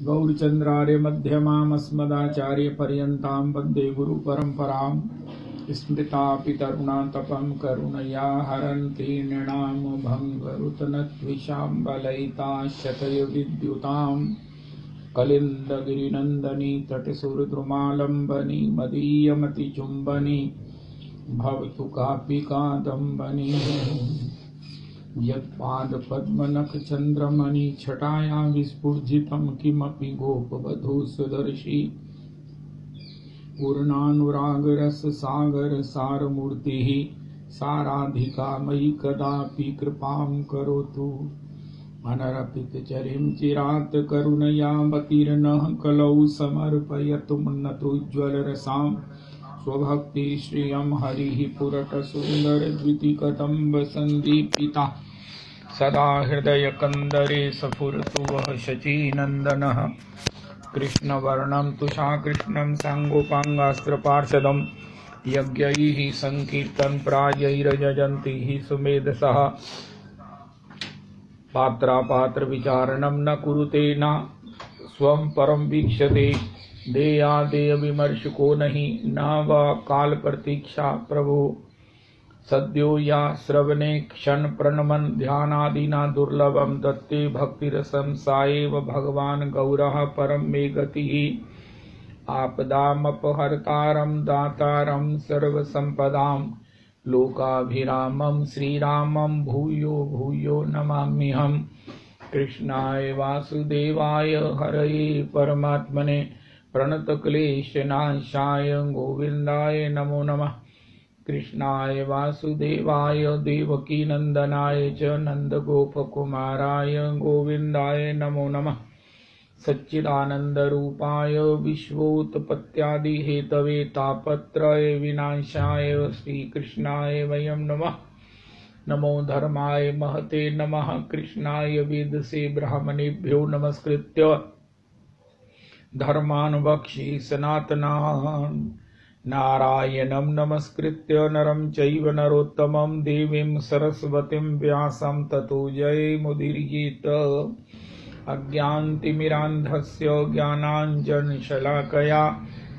गौरचंद्रार्य मध्यमामस्मदाचार्य पर्यन्तां वन्दे गुरुपरम्परां स्मृतापितरुणा तपं करुणया हरन्ति नृणां भङ्गरुतनद्विषां बलयिता शतय विद्युतां कलिन्दगिरिनन्दनी तटसुरद्रुमालम्बनी मदीयमतिचुम्बनी भवतु कापि कादम्बनी यत्पादपद्मनखचन्द्रमणि छटाया विस्फुजितं किमपि गोपवधूसुदर्शी पूर्णानुरागरससागर सारमूर्तिः साराधिका मयि कदापि कृपां करोतु अनरपितचरिं चिरात् करुणयावतीर्णः कलौ समर्पयतु मुन्नतोज्ज्वलरसां स्वभक्ति श्रियं हरिः पुरटसुन्दरद्वितिकदम्ब सन्दीपिता सदा हृदयकन्दरे सफुरतु वः शचीनन्दनः कृष्णवर्णं तुषाकृष्णं साङ्गोपाङ्गास्त्रपार्षदं यज्ञैः सङ्कीर्तनप्रायैर्यजन्ति हि सुमेधसः पात्रापात्रविचारणं न कुरुते न स्वं परं वीक्षते देयादेय विमर्शको नहीं न वा काल प्रतीक्षा प्रभो सद्यो या श्रवणे क्षण प्रणमन ध्यानादिना दुर्लभम दत्ते भक्तिरसम साएव भगवान गौरः परम मे गतिः आपदामपहर्तारं दातारं सर्वसंपदां लोकाभिरामं श्रीरामं भूयो भूयो नमाम्यहम् कृष्णाय वासुदेवाय हरये परमात्मने प्रणतक्लेशनाशाय गोविन्दाय नमो नमः कृष्णाय वासुदेवाय देवकीनन्दनाय च नन्दगोपकुमाराय गोविन्दाय नमो नमः सच्चिदानन्दरूपाय विश्वोत्पत्त्यादिहेतवे तापत्रय विनाशाय श्रीकृष्णाय वयं नमः नमो धर्माय महते नमः कृष्णाय वेदसे ब्राह्मणेभ्यो नमस्कृत्य धर्मानुवक्षि सनातनान् नारायणं नमस्कृत्य नरं चैव नरोत्तमं देवीं सरस्वतीं व्यासं ततो जयमुदीरयेत् अज्ञानतिमिरान्धस्य ज्ञानाञ्जनशलाकया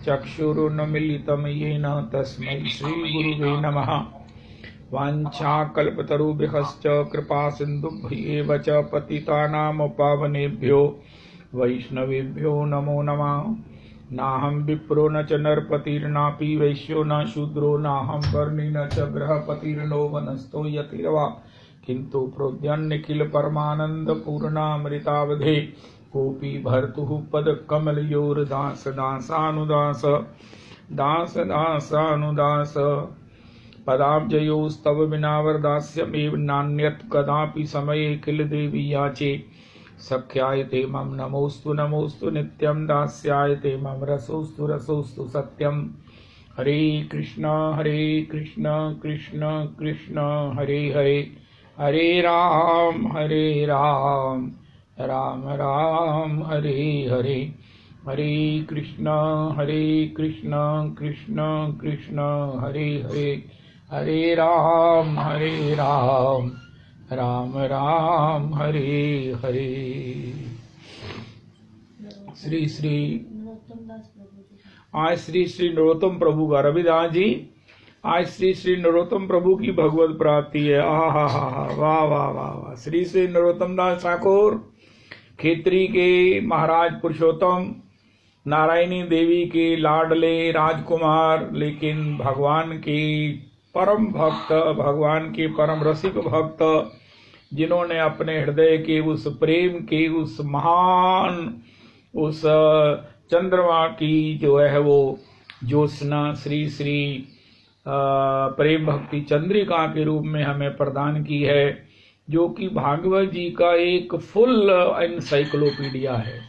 चक्षुरुन्मीलितं येन तस्मै श्रीगुरुवे नमः वाञ्छाकल्पतरुभ्यश्च कृपासिन्धुभ्येव च पतितानां पावनेभ्यो वैष्णवेभ्यो नमो नमः नाहं विप्रो न च नरपतिर्नापि वैश्यो न शूद्रो नाहं वर्णी न च गृहपतिर्नो वनस्थो यतिर्वा किन्तु प्रोद्यन्निखिल परमानंद पूर्णामृतावधे गोपी भर्तुः पदकमलयोर्दास दासानुदास दास दासानुदास पदाब्जयोस्तव विनावरदास्यमेव नान्यत् कदापि समये किल देवी याचे सख्यायते मम नमोस्तु नमोस्तु नित्यं दास्यायते मम रसोस्तु रसोस्तु सत्यं हरे कृष्ण कृष्ण कृष्ण हरे हरे हरे राम राम राम हरे हरे हरे कृष्ण कृष्ण कृष्ण हरे हरे हरे राम राम राम हरे हरे। श्री आज श्री नरोत्तम प्रभु का रविदास जी आज श्री नरोत्तम प्रभु की भगवत प्राप्ति है। आहा वाह वाह वाह वाह। श्री नरोत्तम दास ठाकुर खेत्री के महाराज पुरुषोत्तम नारायणी देवी के लाडले राजकुमार, लेकिन भगवान के परम भक्त, भगवान के परम रसिक भक्त, जिन्होंने अपने हृदय के उस प्रेम के उस महान उस चंद्रमा की जो है वो ज्योत्सना श्री प्रेम भक्ति चंद्रिका के रूप में हमें प्रदान की है, जो कि भागवत जी का एक फुल एनसाइक्लोपीडिया है।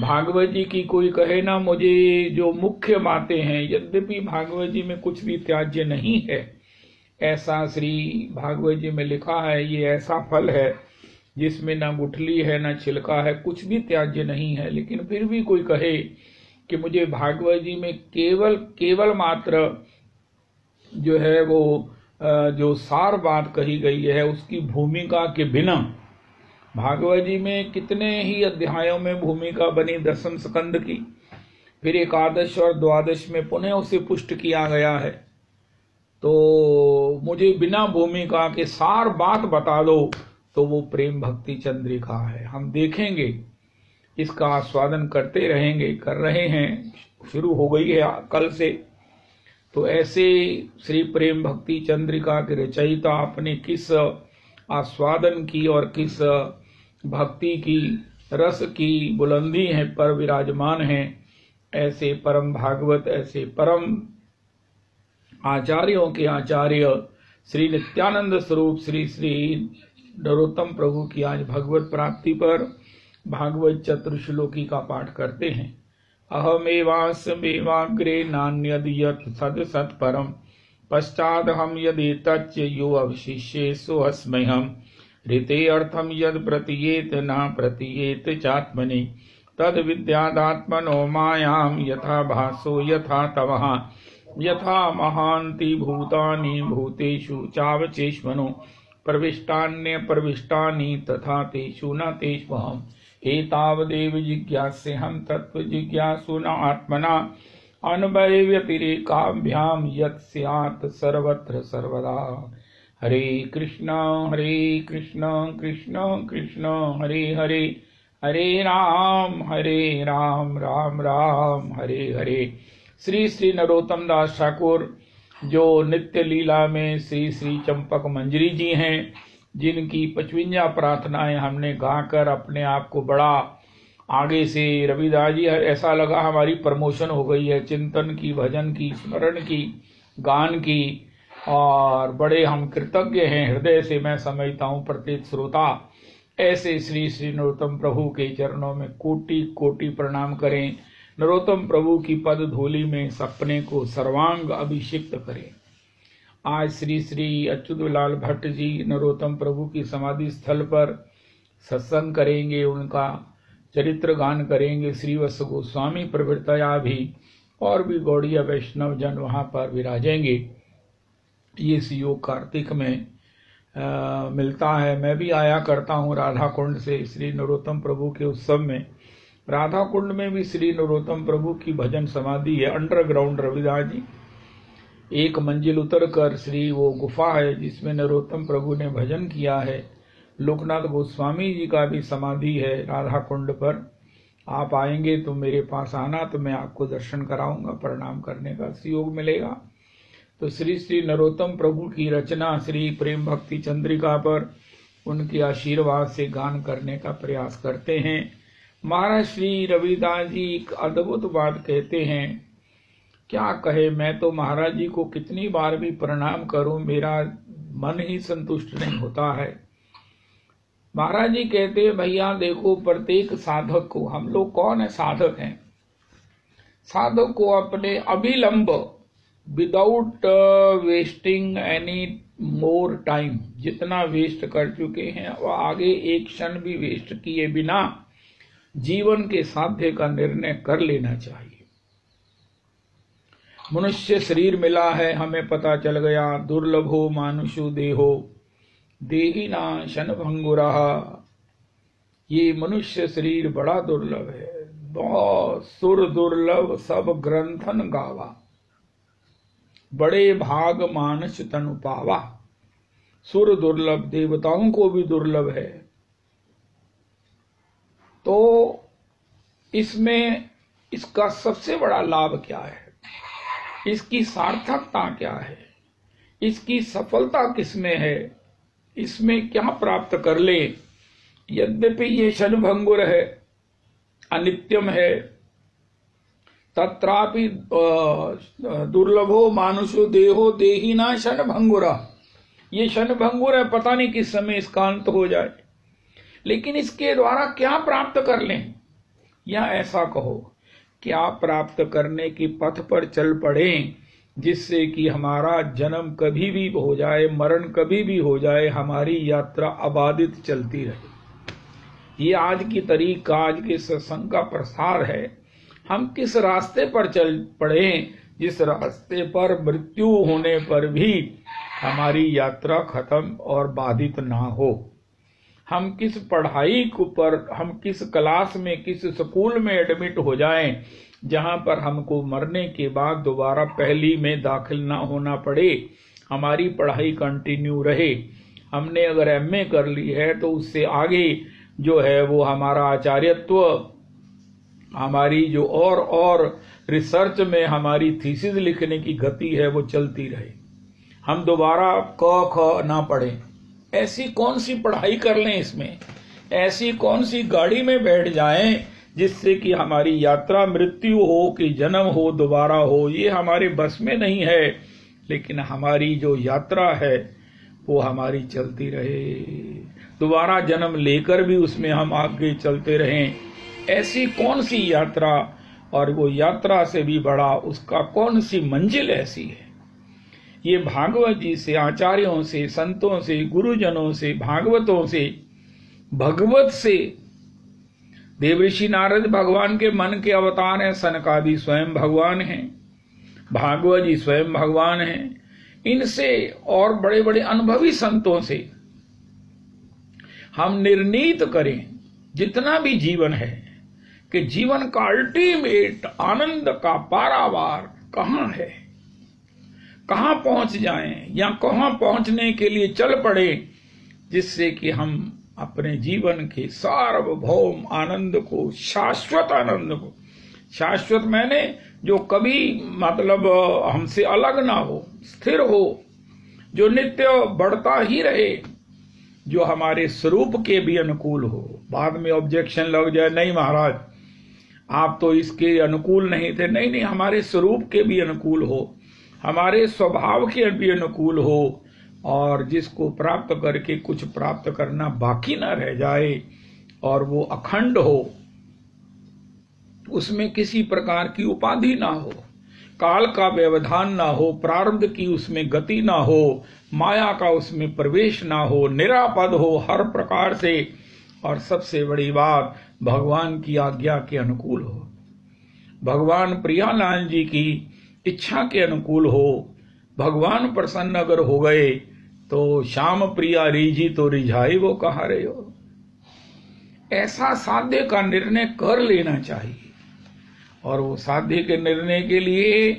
भागवत जी की कोई कहे ना मुझे जो मुख्य बातें हैं, यद्यपि भागवत जी में कुछ भी त्याज्य नहीं है, ऐसा श्री भागवत जी में लिखा है। ये ऐसा फल है जिसमें ना गुठली है ना छिलका है, कुछ भी त्याज्य नहीं है। लेकिन फिर भी कोई कहे कि मुझे भागवत जी में केवल मात्र जो है वो जो सार बात कही गई है उसकी भूमिका के बिना भागवत जी में कितने ही अध्यायों में भूमिका बनी दसम स्कंद की, फिर एकादश और द्वादश में पुनः उसे पुष्ट किया गया है। तो मुझे बिना भूमिका के सार बात बता दो तो वो प्रेम भक्ति चंद्रिका है। हम देखेंगे, इसका आस्वादन करते रहेंगे, कर रहे हैं, शुरू हो गई है कल से। तो ऐसे श्री प्रेम भक्ति चंद्रिका के रचयिता अपने किस आस्वादन की और किस भक्ति की रस की बुलंदी है पर विराजमान है। ऐसे परम भागवत, ऐसे परम आचार्यों के आचार्य श्री नित्यानंद स्वरूप श्री श्री नरोत्तम प्रभु की आज भगवत प्राप्ति पर भागवत चतुर्श्लोकी का पाठ करते हैं। अहमेवास्मेवाग्रे नान्यद यत् सद सत् परम पश्चाद हम यदि तच्च यो अवशिष्ये सो अस्मह्यम् ऋते अर्थम यद प्रतीयेत न प्रतीयेत चात्मनि तद विद्यादात्मनो मायाम यथा भासो यथा तवः यथा महान्ति भूतानि भूतेषु चावचेष्मनो प्रविष्टान्य प्रविष्टानि तथा तेषु न तेष्वहम् एतावदेव जिज्ञास्यहं तत्व जिज्ञासुना आत्मना अनुभवे व्यतिरेकाभ्याम यत् स्यात् सर्वत्र सर्वदा। हरे कृष्ण कृष्ण कृष्ण हरे हरे, हरे राम राम राम हरे हरे। श्री श्री नरोत्तम दास ठाकुर जो नित्य लीला में श्री श्री चंपक मंजरी जी हैं, जिनकी 55 प्रार्थनाएं हमने गाकर अपने आप को बड़ा आगे से, रविदास जी ऐसा लगा हमारी प्रमोशन हो गई है चिंतन की, भजन की, स्मरण की, गान की, और बड़े हम कृतज्ञ हैं। हृदय से मैं समझता हूँ प्रत्येक श्रोता ऐसे श्री श्री नरोत्तम प्रभु के चरणों में कोटि कोटि प्रणाम करें। नरोत्तम प्रभु की पद धूलि में सपने को सर्वांग अभिषिक्त करें। आज श्री श्री अच्युतलाल भट्ट जी नरोत्तम प्रभु की समाधि स्थल पर सत्संग करेंगे, उनका चरित्र गान करेंगे। श्री वत्स गोस्वामी प्रवृत्तया भी और भी गौड़ीय वैष्णव जन वहां पर विराजेंगे। ये योग कार्तिक में मिलता है। मैं भी आया करता हूँ राधा कुंड से श्री नरोत्तम प्रभु के उत्सव में। राधा कुंड में भी श्री नरोत्तम प्रभु की भजन समाधि है। अंडरग्राउंड रविदास जी एक मंजिल उतर कर श्री वो गुफा है जिसमें नरोत्तम प्रभु ने भजन किया है। लोकनाथ गोस्वामी जी का भी समाधि है राधा कुंड पर। आप आएंगे तो मेरे पास आना, तो मैं आपको दर्शन कराऊंगा, प्रणाम करने का सुयोग मिलेगा। तो श्री श्री नरोत्तम प्रभु की रचना श्री प्रेम भक्ति चंद्रिका पर उनके आशीर्वाद से गान करने का प्रयास करते हैं। महाराज श्री रविदास जी एक अद्भुत बात कहते हैं, क्या कहे, मैं तो महाराज जी को कितनी बार भी प्रणाम करूं मेरा मन ही संतुष्ट नहीं होता है। महाराज जी कहते हैं, भैया देखो प्रत्येक साधक को, हम लोग कौन है साधक हैं, साधक को अपने अविलंब without wasting any more time, जितना वेस्ट कर चुके हैं वह आगे एक क्षण भी वेस्ट किए बिना जीवन के साध्य का निर्णय कर लेना चाहिए। मनुष्य शरीर मिला है, हमें पता चल गया, दुर्लभो मानुषो देहो देहिना क्षणभंगुरः। ये मनुष्य शरीर बड़ा दुर्लभ है, बहुत सुर दुर्लभ सब ग्रंथन गावा, बड़े भाग मानस तनु पावा। सुर दुर्लभ, देवताओं को भी दुर्लभ है। तो इसमें इसका सबसे बड़ा लाभ क्या है, इसकी सार्थकता क्या है, इसकी सफलता किसमें है, इसमें क्या प्राप्त कर ले। यद्यपि ये क्षणभंगुर है, अनित्यम है, तत्रापि दुर्लभो मानुषो देहो देहिना क्षणभंगुरा। ये क्षणभंगुर है, पता नहीं किस समय इसका अंत हो जाए, लेकिन इसके द्वारा क्या प्राप्त कर लें, या ऐसा कहो क्या प्राप्त करने की पथ पर चल पड़े, जिससे कि हमारा जन्म कभी भी हो जाए, मरण कभी भी हो जाए, हमारी यात्रा अबाधित चलती रहे। ये आज की तारीख का, आज के सत्संग का प्रसार है। हम किस रास्ते पर चल पड़े जिस रास्ते पर मृत्यु होने पर भी हमारी यात्रा खत्म और बाधित ना हो। हम किस पढ़ाई को पर, हम किस क्लास में, किस स्कूल में एडमिट हो जाएं जहां पर हमको मरने के बाद दोबारा पहली में दाखिल ना होना पड़े, हमारी पढ़ाई कंटिन्यू रहे। हमने अगर एमए कर ली है तो उससे आगे जो है वो हमारा आचार्यत्व, हमारी जो और रिसर्च में हमारी थीसिस लिखने की गति है वो चलती रहे, हम दोबारा क ख ना पढ़ें। ऐसी कौन सी पढ़ाई कर लें, इसमें ऐसी कौन सी गाड़ी में बैठ जाएं जिससे कि हमारी यात्रा मृत्यु हो कि जन्म हो दोबारा हो, ये हमारे बस में नहीं है। लेकिन हमारी जो यात्रा है वो हमारी चलती रहे, दोबारा जन्म लेकर भी उसमें हम आगे चलते रहें। ऐसी कौन सी यात्रा, और वो यात्रा से भी बड़ा उसका कौन सी मंजिल ऐसी है। ये भागवत जी से, आचार्यों से, संतों से, गुरुजनों से, भागवतों से, भगवत से, देवऋषि नारद भगवान के मन के अवतार हैं, सनकादि स्वयं भगवान हैं, भागवत जी स्वयं भगवान हैं, इनसे और बड़े बड़े अनुभवी संतों से हम निर्णीत करें जितना भी जीवन है कि जीवन का अल्टीमेट आनंद का पारावार कहाँ है, कहाँ पहुंच जाएं या कहाँ पहुंचने के लिए चल पड़े, जिससे कि हम अपने जीवन के सार्वभौम आनंद को, शाश्वत आनंद को, शाश्वत मैंने जो कभी मतलब हमसे अलग ना हो, स्थिर हो, जो नित्य बढ़ता ही रहे, जो हमारे स्वरूप के भी अनुकूल हो। बाद में ऑब्जेक्शन लग जाए, नहीं महाराज आप तो इसके अनुकूल नहीं थे, नहीं नहीं, हमारे स्वरूप के भी अनुकूल हो, हमारे स्वभाव के भी अनुकूल हो, और जिसको प्राप्त करके कुछ प्राप्त करना बाकी ना रह जाए, और वो अखंड हो, उसमें किसी प्रकार की उपाधि ना हो, काल का व्यवधान ना हो, प्रारब्ध की उसमें गति ना हो, माया का उसमें प्रवेश ना हो, निरापद हो हर प्रकार से, और सबसे बड़ी बात भगवान की आज्ञा के अनुकूल हो, भगवान प्रियालाल जी की इच्छा के अनुकूल हो। भगवान प्रसन्न अगर हो गए तो श्याम प्रिया रीझी तो रिझाई वो कहा रहे हो, ऐसा साध्य का निर्णय कर लेना चाहिए। और वो साध्य के निर्णय के लिए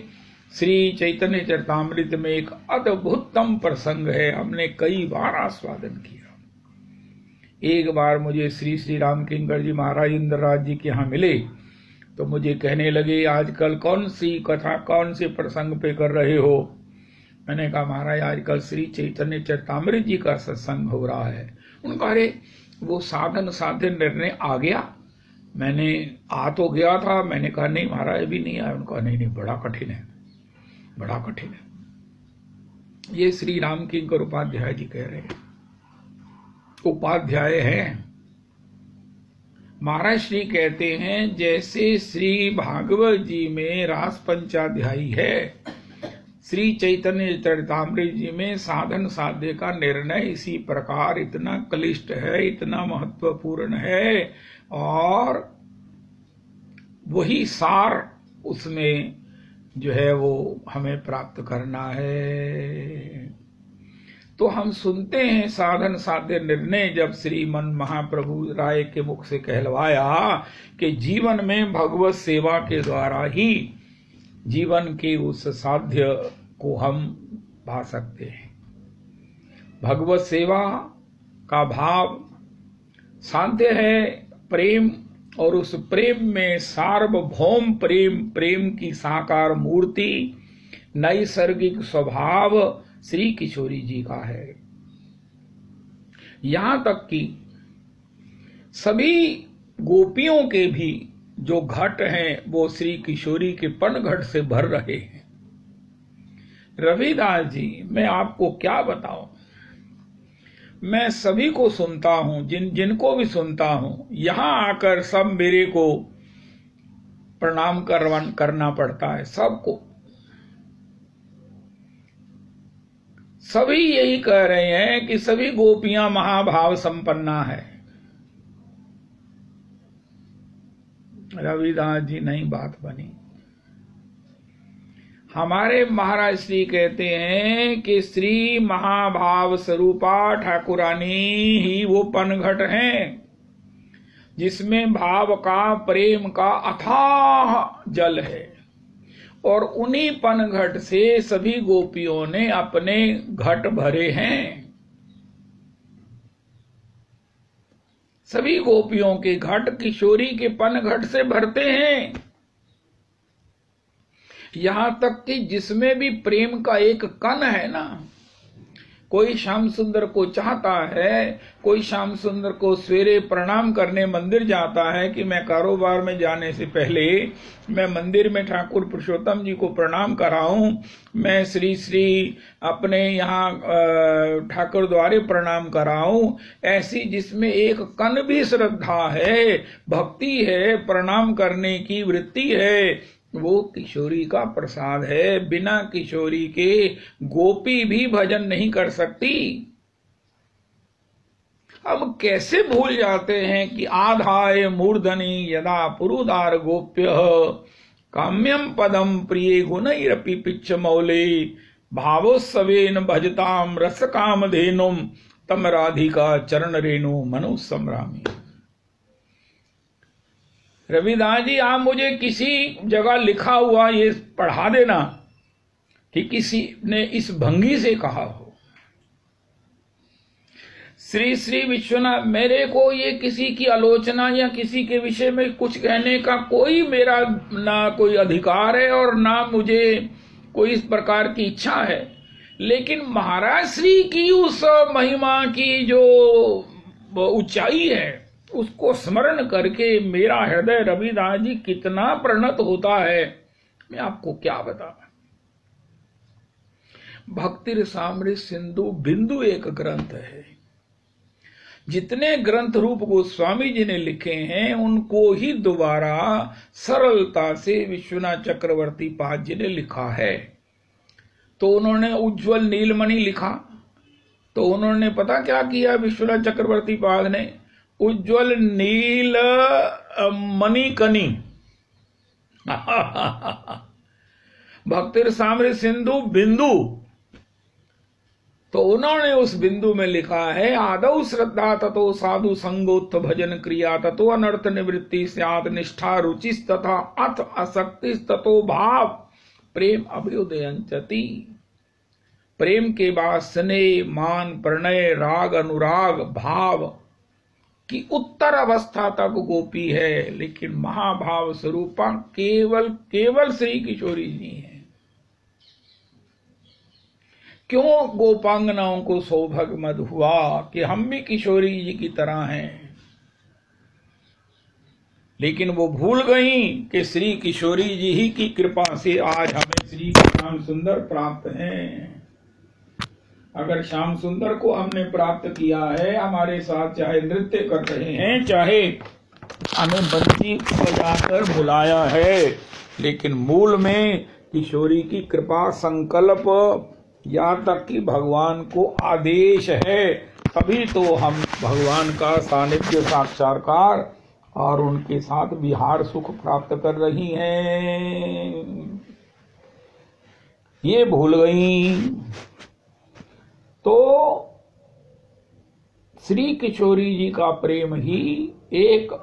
श्री चैतन्य चरितामृत में एक अद्भुतम प्रसंग है, हमने कई बार आस्वादन किया। एक बार मुझे श्री श्री राम किंकर जी महाराज इंद्रराज जी के यहाँ मिले तो मुझे कहने लगे आजकल कौन सी कथा, कौन से प्रसंग पे कर रहे हो। मैंने कहा महाराज आजकल श्री चैतन्य चरितामृत जी का सत्संग हो रहा है। उनका अरे वो साधन साध्य निर्णय आ गया। मैंने आ तो गया था, मैंने कहा नहीं महाराज अभी नहीं आया। उनका नहीं नहीं बड़ा कठिन है, बड़ा कठिन है। ये श्री राम किंकर उपाध्याय जी कह रहे हैं, उपाध्याय हैं। महाराज श्री कहते हैं जैसे श्री भागवत जी में रास पंचाध्यायी है, श्री चैतन्य चरितामृत जी में साधन साध्य का निर्णय इसी प्रकार इतना क्लिष्ट है, इतना महत्वपूर्ण है, और वही सार उसमें जो है वो हमें प्राप्त करना है। तो हम सुनते हैं साधन साध्य निर्णय जब श्रीमन महाप्रभु राय के मुख से कहलवाया कि जीवन में भगवत सेवा के द्वारा ही जीवन के उस साध्य को हम पा सकते हैं। भगवत सेवा का भाव साध्य है प्रेम, और उस प्रेम में सार्वभौम प्रेम, प्रेम की साकार मूर्ति नैसर्गिक स्वभाव श्री किशोरी जी का है। यहां तक कि सभी गोपियों के भी जो घट हैं वो श्री किशोरी के पन घट से भर रहे हैं। रविदास जी मैं आपको क्या बताऊं, मैं सभी को सुनता हूं, जिनको भी सुनता हूं, यहां आकर सब मेरे को प्रणाम करना पड़ता है। सबको, सभी यही कह रहे हैं कि सभी गोपियां महाभाव संपन्ना है। रविदास जी नहीं बात बनी। हमारे महाराज श्री कहते हैं कि श्री महाभाव स्वरूपा ठाकुरानी ही वो पनघट हैं जिसमें भाव का, प्रेम का अथाह जल है, और उन्हीं पनघट से सभी गोपियों ने अपने घट भरे हैं। सभी गोपियों के घट किशोरी के पनघट से भरते हैं। यहां तक कि जिसमें भी प्रेम का एक कण है ना, कोई श्याम सुंदर को चाहता है, कोई श्याम सुंदर को सवेरे प्रणाम करने मंदिर जाता है कि मैं कारोबार में जाने से पहले मैं मंदिर में ठाकुर पुरुषोत्तम जी को प्रणाम कराऊं, मैं श्री श्री अपने यहाँ ठाकुर द्वारे प्रणाम कराऊं, ऐसी जिसमें एक कण भी श्रद्धा है, भक्ति है, प्रणाम करने की वृत्ति है, वो किशोरी का प्रसाद है। बिना किशोरी के गोपी भी भजन नहीं कर सकती। अब कैसे भूल जाते हैं कि आधाय मूर्धनि यदा पुरुदार गोप्य काम्यम पदम प्रिय गुणैरपि पिच्छ मौले भावोत्सवेन भजताम रस काम धेनुम तम राधिका चरण रेणु मनु संग्रामी। रविदास जी, आप मुझे किसी जगह लिखा हुआ ये पढ़ा देना कि किसी ने इस भंगी से कहा हो। श्री श्री विश्वनाथ, मेरे को ये किसी की आलोचना या किसी के विषय में कुछ कहने का कोई मेरा ना कोई अधिकार है और ना मुझे कोई इस प्रकार की इच्छा है, लेकिन महाराज श्री की उस महिमा की जो ऊंचाई है उसको स्मरण करके मेरा हृदय रविदास जी कितना प्रणत होता है, मैं आपको क्या बताऊं। भक्ति रसामृत सिंधु बिंदु एक ग्रंथ है। जितने ग्रंथ रूप गोस्वामी जी ने लिखे हैं उनको ही दोबारा सरलता से विश्वनाथ चक्रवर्ती पाद जी ने लिखा है। तो उन्होंने उज्जवल नीलमणि लिखा, तो उन्होंने पता क्या किया विश्वनाथ चक्रवर्ती पाद ने, उज्जवल नील मणिकनी भक्ति रसामृत सिंधु बिंदु, तो उन्होंने उस बिंदु में लिखा है आदौ श्रद्धा ततो साधु संगोत्थ भजन क्रिया ततो अनर्थ निवृत्ति स्यात् निष्ठा रुचिस तथा अथ आसक्ति ततो भाव प्रेम अभ्युदयंचति। प्रेम के बाद स्नेह, मान, प्रणय, राग, अनुराग, भाव की उत्तर अवस्था तक गोपी है, लेकिन महाभाव स्वरूपा केवल श्री किशोरी जी हैं। क्यों गोपांगनाओं को सौभाग्य मद हुआ कि हम भी किशोरी जी की तरह हैं, लेकिन वो भूल गई कि श्री किशोरी जी ही की कृपा से आज हमें श्री श्याम सुंदर प्राप्त हैं। अगर श्याम सुंदर को हमने प्राप्त किया है, हमारे साथ चाहे नृत्य कर रहे हैं, चाहे हमें बंसी बजाकर बुलाया है, लेकिन मूल में किशोरी की कृपा, संकल्प, यहाँ तक कि भगवान को आदेश है, तभी तो हम भगवान का सानिध्य, साक्षात्कार और उनके साथ विहार सुख प्राप्त कर रही हैं। ये भूल गई। तो श्री किशोरी जी का प्रेम ही एक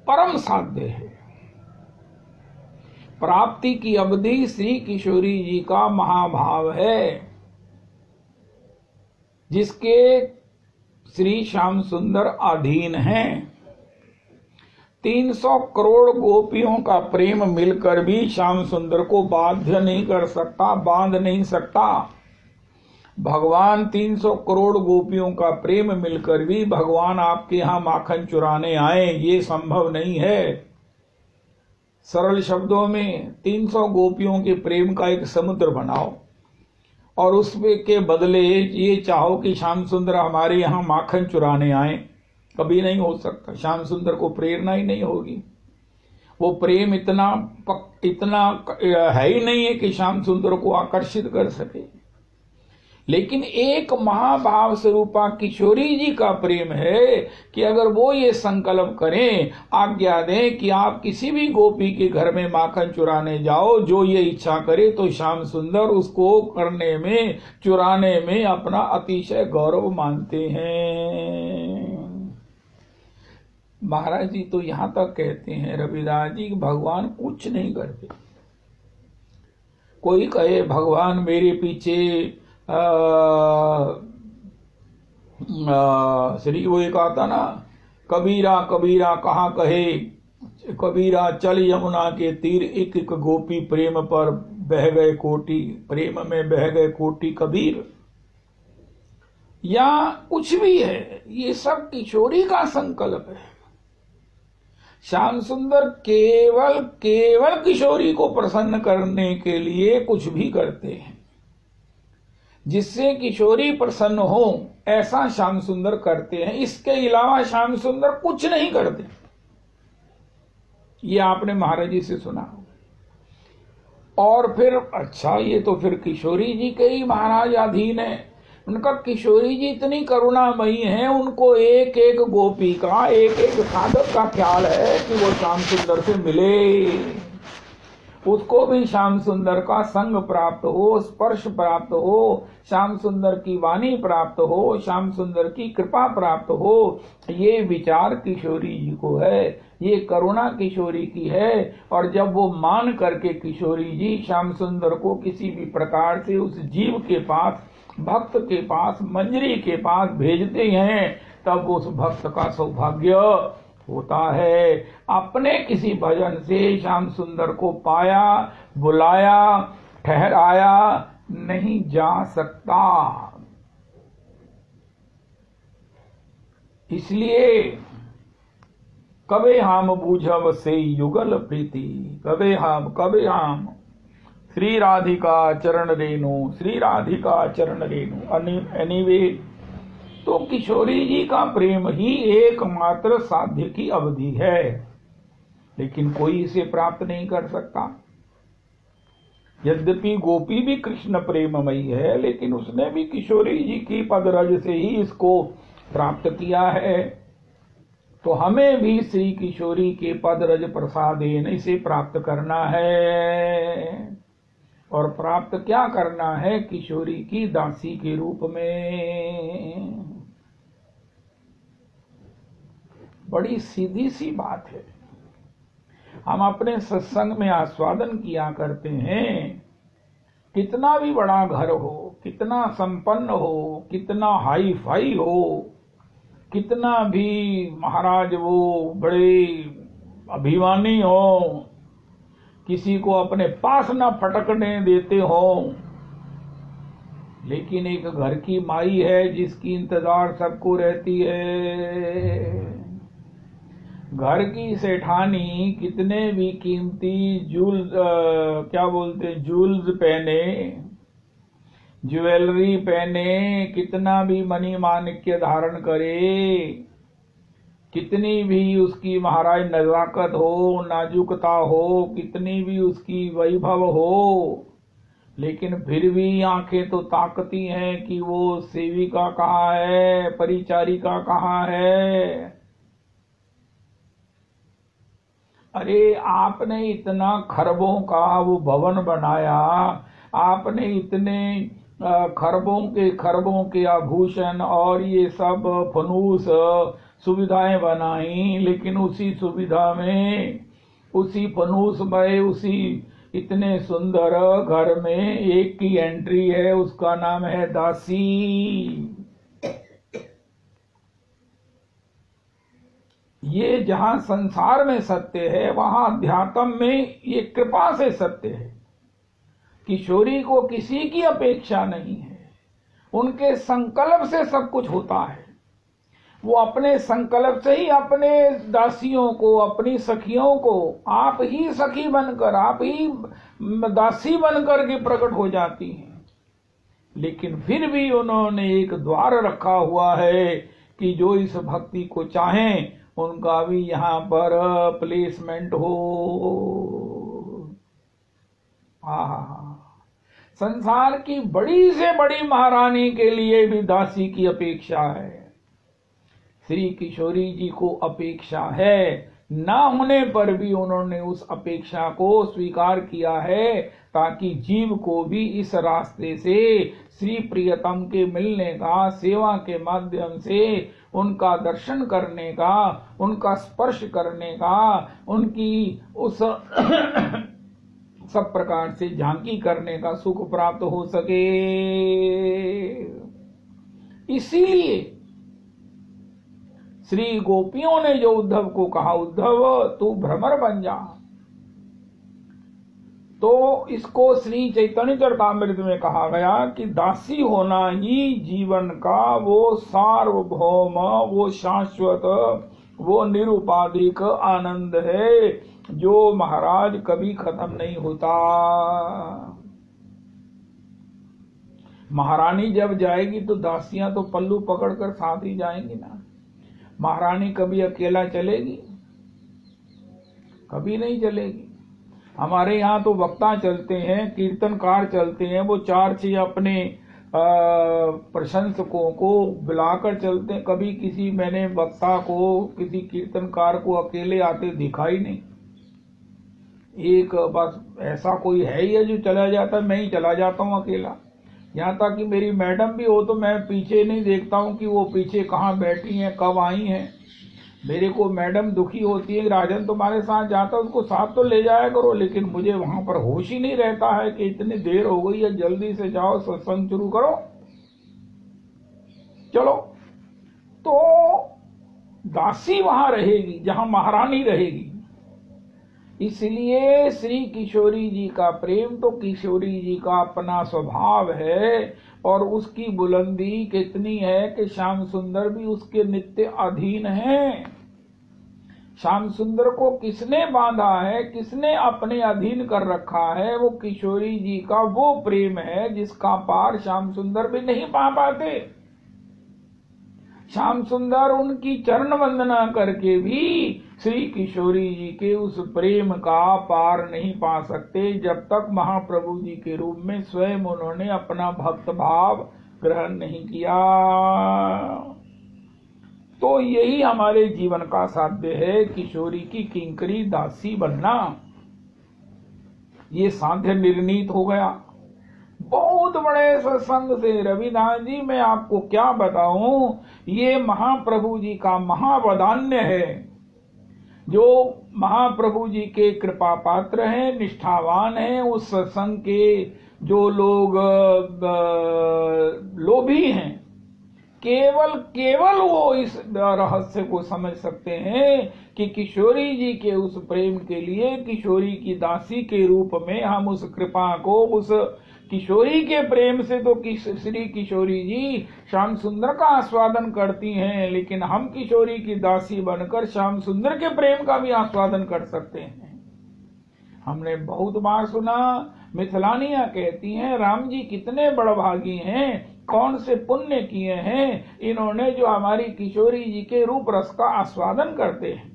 परम साध्य है। प्राप्ति की अवधि श्री किशोरी जी का महाभाव है, जिसके श्री श्याम सुंदर अधीन हैं। 300 करोड़ गोपियों का प्रेम मिलकर भी श्याम सुंदर को बाध्य नहीं कर सकता, बांध नहीं सकता। भगवान 300 करोड़ गोपियों का प्रेम मिलकर भी भगवान आपके यहां माखन चुराने आए, ये संभव नहीं है। सरल शब्दों में 300 गोपियों के प्रेम का एक समुद्र बनाओ और उसमें के बदले ये चाहो कि श्याम सुंदर हमारे यहां माखन चुराने आए, कभी नहीं हो सकता। श्याम सुंदर को प्रेरणा ही नहीं होगी। वो प्रेम इतना है ही नहीं है कि श्याम सुंदर को आकर्षित कर सके। लेकिन एक महाभाव स्वरूपा किशोरी जी का प्रेम है कि अगर वो ये संकल्प करें, आज्ञा दें कि आप किसी भी गोपी के घर में माखन चुराने जाओ, जो ये इच्छा करे, तो श्याम सुंदर उसको करने में, चुराने में अपना अतिशय गौरव मानते हैं। महाराज जी तो यहां तक कहते हैं रविदास जी, भगवान कुछ नहीं करते। कोई कहे भगवान मेरे पीछे श्री वो एक आता ना, कबीरा कबीरा कहाँ कहे, कबीरा चल यमुना के तीर, एक एक गोपी प्रेम पर बह गए कोटि, प्रेम में बह गए कोटि कबीर, या कुछ भी है, ये सब किशोरी का संकल्प है। श्याम सुंदर केवल केवल किशोरी को प्रसन्न करने के लिए कुछ भी करते हैं, जिससे किशोरी प्रसन्न हो ऐसा श्याम सुंदर करते हैं। इसके अलावा श्याम सुंदर कुछ नहीं करते। ये आपने महाराज जी से सुना। और फिर अच्छा, ये तो फिर किशोरी जी के ही महाराज अधीन है। उनका किशोरी जी इतनी करुणामयी हैं, उनको एक एक गोपी का, एक एक साधक का ख्याल है कि वो श्याम सुंदर से मिले, उसको भी श्याम सुंदर का संग प्राप्त हो, स्पर्श प्राप्त हो, श्याम सुंदर की वाणी प्राप्त हो, श्याम सुंदर की कृपा प्राप्त हो। ये विचार किशोरी जी को है, ये करुणा किशोरी की है। और जब वो मान करके किशोरी जी श्याम सुंदर को किसी भी प्रकार से उस जीव के पास, भक्त के पास, मंजरी के पास भेजते हैं, तब उस भक्त का सौभाग्य होता है। अपने किसी भजन से श्याम सुंदर को पाया, बुलाया, ठहराया नहीं जा सकता। इसलिए कबे हम बूझब से युगल प्रीति, कबे हम श्री राधिका चरण रेणु, श्री राधिका चरण रेणु। एनीवे, तो किशोरी जी का प्रेम ही एकमात्र साध्य की अवधि है, लेकिन कोई इसे प्राप्त नहीं कर सकता। यद्यपि गोपी भी कृष्ण प्रेममयी है, लेकिन उसने भी किशोरी जी की पदरज से ही इसको प्राप्त किया है। तो हमें भी श्री किशोरी के पदरज प्रसादेन इसे प्राप्त करना है। और प्राप्त क्या करना है? किशोरी की दासी के रूप में। बड़ी सीधी सी बात है। हम अपने सत्संग में आस्वादन किया करते हैं, कितना भी बड़ा घर हो, कितना संपन्न हो, कितना हाई फाई हो, कितना भी महाराज वो बड़े अभिमानी हो, किसी को अपने पास न फटकने देते हो, लेकिन एक घर की माई है जिसकी इंतजार सबको रहती है। घर की सेठानी कितने भी कीमती जूल्स पहने, ज्वेलरी पहने, कितना भी मणि माणिक्य धारण करे, कितनी भी उसकी महाराज नजाकत हो, नाजुकता हो, कितनी भी उसकी वैभव हो, लेकिन फिर भी आंखें तो ताकती हैं कि वो सेविका कहाँ है, परिचारिका कहाँ है। अरे आपने इतना खरबों का वो भवन बनाया, आपने इतने खरबों के आभूषण और ये सब फनूस सुविधाएं बनाई, लेकिन उसी सुविधा में, उसी फनूस में, उसी इतने सुंदर घर में एक की एंट्री है, उसका नाम है दासी। ये जहां संसार में सत्य है, वहां अध्यात्म में ये कृपा से सत्य है। किशोरी को किसी की अपेक्षा नहीं है, उनके संकल्प से सब कुछ होता है। वो अपने संकल्प से ही अपने दासियों को, अपनी सखियों को, आप ही सखी बनकर, आप ही दासी बनकर के प्रकट हो जाती हैं। लेकिन फिर भी उन्होंने एक द्वार रखा हुआ है कि जो इस भक्ति को चाहें उनका भी यहाँ पर प्लेसमेंट हो। संसार की बड़ी से बड़ी महारानी के लिए भी दासी की अपेक्षा है। श्री किशोरी जी को अपेक्षा है, ना होने पर भी उन्होंने उस अपेक्षा को स्वीकार किया है, ताकि जीव को भी इस रास्ते से श्री प्रियतम के मिलने का, सेवा के माध्यम से उनका दर्शन करने का, उनका स्पर्श करने का, उनकी उस सब प्रकार से झांकी करने का सुख प्राप्त हो सके। इसीलिए श्री गोपियों ने जो उद्धव को कहा, उद्धव तू भ्रमर बन जा, तो इसको श्री चैतन्य चरितामृत में कहा गया कि दासी होना ही जीवन का वो सार्वभौम, वो शाश्वत, वो निरुपाधिक आनंद है, जो महाराज कभी खत्म नहीं होता। महारानी जब जाएगी तो दासियां तो पल्लू पकड़कर साथ ही जाएंगी ना। महारानी कभी अकेला चलेगी? कभी नहीं चलेगी। हमारे यहाँ तो वक्ता चलते हैं, कीर्तनकार चलते हैं, वो 4-6 अपने प्रशंसकों को बुलाकर चलते हैं। कभी किसी मैंने वक्ता को, किसी कीर्तनकार को अकेले आते दिखाई नहीं। एक बस ऐसा कोई है ही है जो चला जाता है, मैं ही चला जाता हूँ अकेला। यहाँ तक कि मेरी मैडम भी हो तो मैं पीछे नहीं देखता हूँ कि वो पीछे कहाँ बैठी हैं, कब आई हैं। मेरे को मैडम दुखी होती है, राजन तुम्हारे साथ जाता, उसको साथ तो ले जाया करो, लेकिन मुझे वहां पर होश ही नहीं रहता है कि इतनी देर हो गई है, जल्दी से जाओ, सत्संग शुरू करो, चलो। तो दासी वहां रहेगी जहां महारानी रहेगी। इसलिए श्री किशोरी जी का प्रेम तो किशोरी जी का अपना स्वभाव है, और उसकी बुलंदी कितनी है कि श्याम सुंदर भी उसके नित्य अधीन हैं। श्याम सुंदर को किसने बांधा है, किसने अपने अधीन कर रखा है? वो किशोरी जी का वो प्रेम है जिसका पार श्याम सुंदर भी नहीं पा पाते। श्याम सुंदर उनकी चरण वंदना करके भी श्री किशोरी जी के उस प्रेम का पार नहीं पा सकते, जब तक महाप्रभु जी के रूप में स्वयं उन्होंने अपना भक्त भाव ग्रहण नहीं किया। तो यही हमारे जीवन का साध्य है, किशोरी की किंकरी दासी बनना। ये साध्य निर्णीत हो गया बहुत बड़े सत्संग से। रविदास जी मैं आपको क्या बताऊं, ये महाप्रभु जी का महावदान्य है। जो महाप्रभु जी के कृपा पात्र हैं, निष्ठावान हैं, उस सत्संग के जो लोग लोभी हैं, केवल वो इस रहस्य को समझ सकते हैं कि किशोरी जी के उस प्रेम के लिए, किशोरी की दासी के रूप में हम उस कृपा को, उस किशोरी के प्रेम से तो श्री किशोरी जी श्याम सुंदर का आस्वादन करती हैं, लेकिन हम किशोरी की दासी बनकर श्याम सुंदर के प्रेम का भी आस्वादन कर सकते हैं। हमने बहुत बार सुना, मिथिलानियां कहती हैं, राम जी कितने बड़भागी हैं, कौन से पुण्य किए हैं इन्होंने जो हमारी किशोरी जी के रूप रस का आस्वादन करते हैं।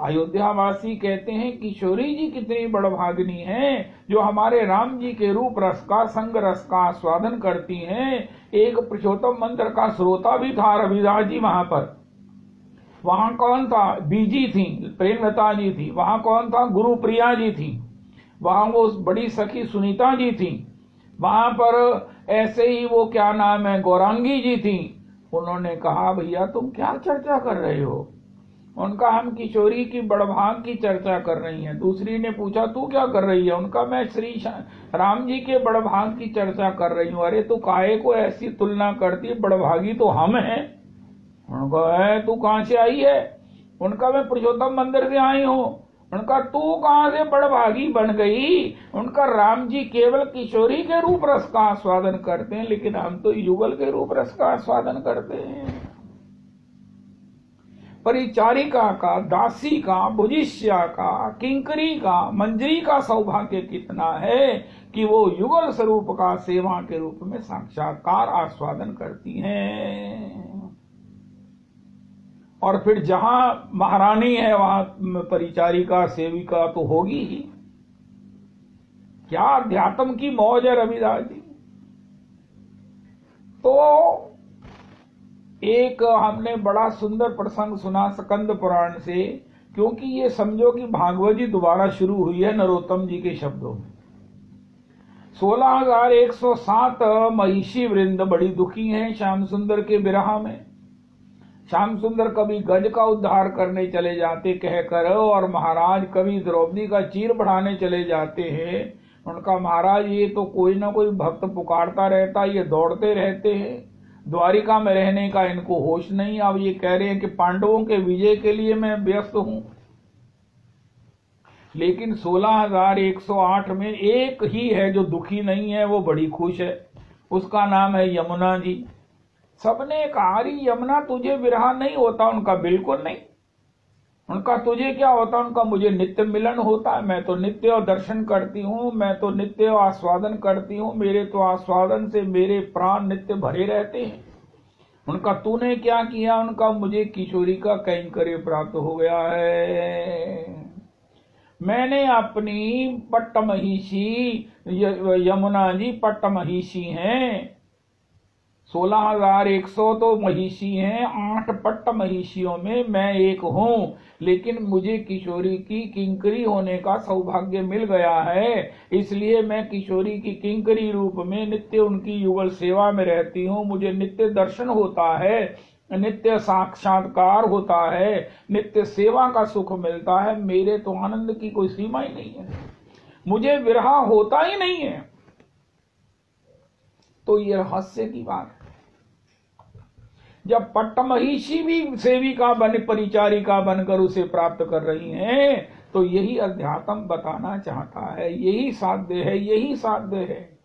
अयोध्यावासी कहते हैं किशोरी जी कितनी बड़भागिनी हैं जो हमारे राम जी के रूप रस का, संग रस का आस्वादन करती हैं। एक पुरुषोत्तम मंत्र का श्रोता भी था रविदास जी वहां पर। वहां कौन था? बीजी थी, प्रेमलता जी थी। वहां कौन था? गुरु प्रिया जी थी। वहां वो बड़ी सखी सुनीता जी थी। वहां पर ऐसे ही वो क्या नाम है, गौरांगी जी थी। उन्होंने कहा भैया तुम क्या चर्चा कर रहे हो? उनका हम किशोरी की बड़भाग की चर्चा कर रही हैं। दूसरी ने पूछा तू क्या कर रही है? उनका मैं श्री राम जी के बड़भाग की चर्चा कर रही हूँ। अरे तू काहे को ऐसी तुलना करती, बड़भागी तो हम हैं। उनका है तू कहाँ से आई है? उनका मैं पुरुषोत्तम मंदिर से आई हूँ। उनका तू कहाँ से बड़भागी बन गई? उनका राम जी केवल किशोरी के रूप रस का आस्वादन करते हैं, लेकिन हम तो युगल के रूप रस का आस्वादन करते हैं। परिचारिका का, दासी का, बुजिष्या का, किंकरी का, मंजरी का सौभाग्य कितना है कि वो युगल स्वरूप का सेवा के रूप में साक्षात्कार आस्वादन करती हैं। और फिर जहां महारानी है वहां परिचारिका, सेविका तो होगी ही। क्या अध्यात्म की मौज है रविदास जी। तो एक हमने बड़ा सुंदर प्रसंग सुना स्कंद पुराण से, क्योंकि ये समझो कि भागवत जी दोबारा शुरू हुई है नरोत्तम जी के शब्दों में। 16,107 महिषी वृंद बड़ी दुखी हैं श्याम सुंदर के विरह में। श्याम सुंदर कभी गज का उद्धार करने चले जाते कहकर, और महाराज कभी द्रौपदी का चीर बढ़ाने चले जाते हैं। उनका महाराज ये तो कोई ना कोई भक्त पुकारता रहता, ये दौड़ते रहते हैं, द्वारिका में रहने का इनको होश नहीं। अब ये कह रहे हैं कि पांडवों के विजय के लिए मैं व्यस्त हूं। लेकिन 16,108 में एक ही है जो दुखी नहीं है, वो बड़ी खुश है, उसका नाम है यमुना जी। सबने कहा अरे यमुना तुझे विरह नहीं होता, उनका बिल्कुल नहीं। उनका तुझे क्या होता, उनका मुझे नित्य मिलन होता है, मैं तो नित्य दर्शन करती हूँ, मैं तो नित्य आस्वादन करती हूँ, मेरे तो आस्वादन से मेरे प्राण नित्य भरे रहते हैं। उनका तूने क्या किया, उनका मुझे किशोरी का कैंकर्य प्राप्त हो गया है। मैंने अपनी पट्टमहिषी, यमुना जी पट्टमहिषी हैं, 16,100 तो महिषी हैं, 8 पट्ट महिषियों में मैं एक हूं। लेकिन मुझे किशोरी की किंकरी होने का सौभाग्य मिल गया है, इसलिए मैं किशोरी की किंकरी रूप में नित्य उनकी युगल सेवा में रहती हूँ। मुझे नित्य दर्शन होता है, नित्य साक्षात्कार होता है, नित्य सेवा का सुख मिलता है। मेरे तो आनंद की कोई सीमा ही नहीं है, मुझे विरह होता ही नहीं है। तो ये रहस्य की बात है। जब पट्टमहिषी भी सेविका बन, परिचारिका बनकर उसे प्राप्त कर रही हैं, तो यही अध्यात्म बताना चाहता है। यही साध्य है, यही साध्य है,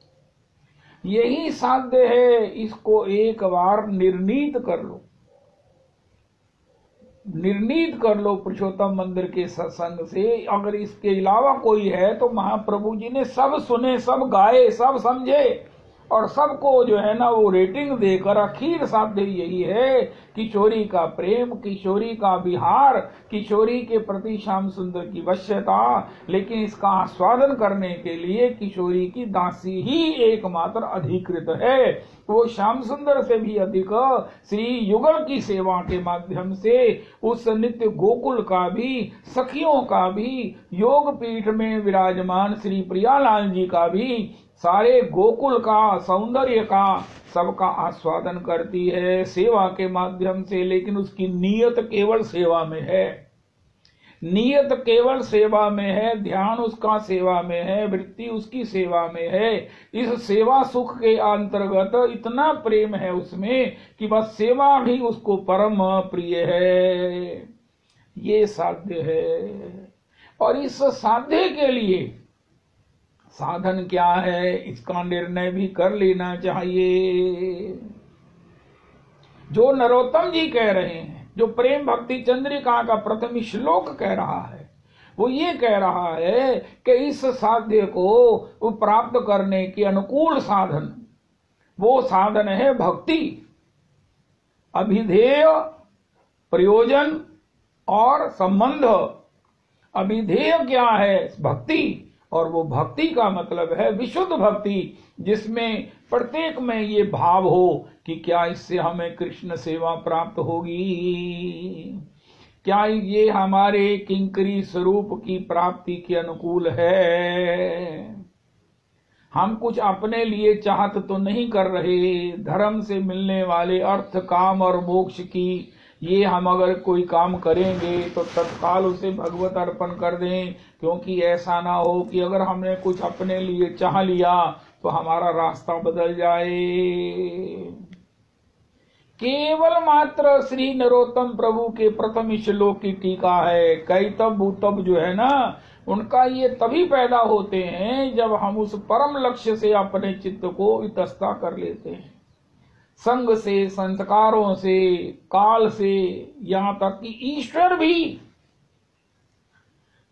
यही साध्य है। इसको एक बार निर्णीत कर लो, निर्णीत कर लो पुरुषोत्तम मंदिर के सत्संग से। अगर इसके अलावा कोई है तो महाप्रभु जी ने सब सुने, सब गाए, सब समझे, और सबको जो है ना वो रेटिंग देकर आखिर साध्य यही है किशोरी का प्रेम, किशोरी का विहार, किशोरी के प्रति श्याम सुंदर की वश्यता। लेकिन इसका आस्वादन करने के लिए किशोरी की दासी ही एकमात्र अधिकृत है। वो श्याम सुंदर से भी अधिक श्री युगल की सेवा के माध्यम से उस नित्य गोकुल का भी, सखियों का भी, योग पीठ में विराजमान श्री प्रियालाल जी का भी, सारे गोकुल का, सौंदर्य का, सबका आस्वादन करती है सेवा के माध्यम से। लेकिन उसकी नीयत केवल सेवा में है, नियत केवल सेवा में है, ध्यान उसका सेवा में है, वृत्ति उसकी सेवा में है। इस सेवा सुख के अंतर्गत इतना प्रेम है उसमें कि बस सेवा ही उसको परम प्रिय है। ये साध्य है। और इस साध्य के लिए साधन क्या है, इसका निर्णय भी कर लेना चाहिए। जो नरोत्तम जी कह रहे हैं, जो प्रेम भक्ति चंद्रिका का प्रथम श्लोक कह रहा है, वो ये कह रहा है कि इस साध्य को प्राप्त करने के अनुकूल साधन, वो साधन है भक्ति, अभिधेय, प्रयोजन और संबंध। अभिधेय क्या है, भक्ति, और वो भक्ति का मतलब है विशुद्ध भक्ति, जिसमें प्रत्येक में ये भाव हो कि क्या इससे हमें कृष्ण सेवा प्राप्त होगी, क्या ये हमारे किंकरी स्वरूप की प्राप्ति के अनुकूल है। हम कुछ अपने लिए चाहत तो नहीं कर रहे, धर्म से मिलने वाले अर्थ, काम और मोक्ष की ये हम अगर कोई काम करेंगे तो तत्काल उसे भगवत अर्पण कर दें, क्योंकि ऐसा ना हो कि अगर हमने कुछ अपने लिए चाह लिया तो हमारा रास्ता बदल जाए। केवल मात्र श्री नरोत्तम प्रभु के प्रथम श्लोक की टीका है। कैतव भूतव जो है ना, उनका ये तभी पैदा होते हैं जब हम उस परम लक्ष्य से अपने चित्त को इतस्ता कर लेते हैं। संग से, संस्कारों से, काल से, यहां तक कि ईश्वर भी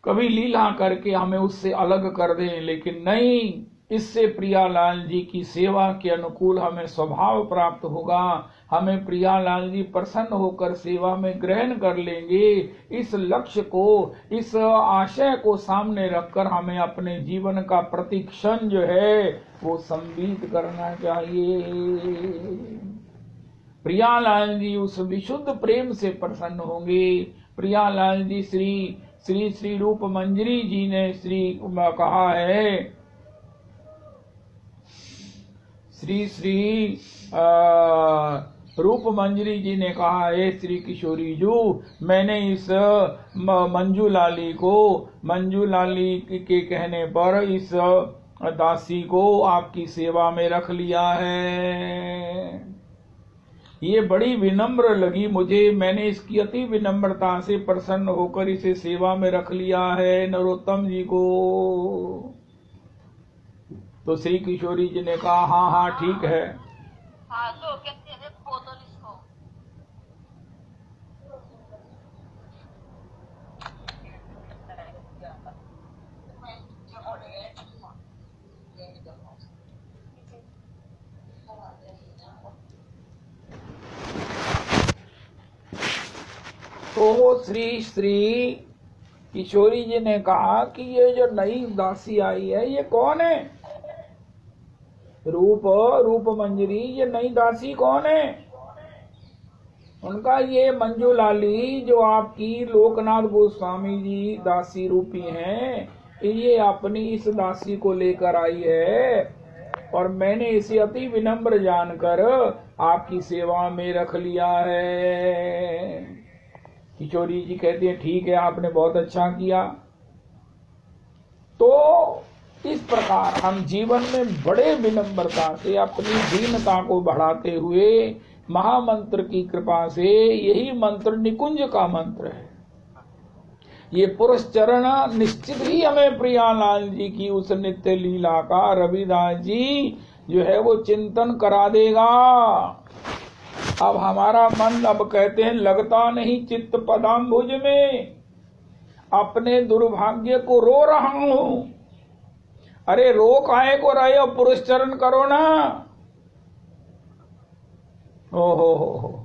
कभी लीला करके हमें उससे अलग कर दें, लेकिन नहीं, इससे प्रियालाल जी की सेवा के अनुकूल हमें स्वभाव प्राप्त होगा। हमें प्रियालाल जी प्रसन्न होकर सेवा में ग्रहण कर लेंगे। इस लक्ष्य को, इस आशय को सामने रखकर हमें अपने जीवन का प्रतिक्षण जो है वो संवीत करना चाहिए। प्रियालाल जी उस विशुद्ध प्रेम से प्रसन्न होंगे। प्रियालाल जी श्री रूप मंजरी जी ने कहा है, श्री रूप मंजरी जी ने कहा है, श्री किशोरी जी, मैंने इस मंजू लाली के कहने पर इस दासी को आपकी सेवा में रख लिया है। ये बड़ी विनम्र लगी मुझे, मैंने इसकी अति विनम्रता से प्रसन्न होकर इसे सेवा में रख लिया है नरोत्तम जी को। तो श्री किशोरी जी ने कहा हाँ हाँ ठीक है। हाँ, तो कहते हैं बोतल इसको। तो श्री किशोरी जी ने कहा कि ये जो नई दासी आई है ये कौन है? रूप मंजरी, ये नई दासी कौन है? उनका ये मंजू लाली जो आपकी लोकनाथ गोस्वामी जी दासी रूपी हैं, ये अपनी इस दासी को लेकर आई है और मैंने इसे अति विनम्र जानकर आपकी सेवा में रख लिया है। किशोरी जी कहते हैं ठीक है, आपने बहुत अच्छा किया। तो इस प्रकार हम जीवन में बड़े विनम्रता से अपनी दीनता को बढ़ाते हुए महामंत्र की कृपा से, यही मंत्र निकुंज का मंत्र है, ये पुरस्चरण निश्चित ही हमें प्रियालाल जी की उस नित्य लीला का रविदास जी जो है वो चिंतन करा देगा। अब हमारा मन, अब कहते हैं लगता नहीं चित्त पदाम्बुज में, अपने दुर्भाग्य को रो रहा हूं। अरे रो काहे को रहे हो, पुरस्चरण करो ना। हो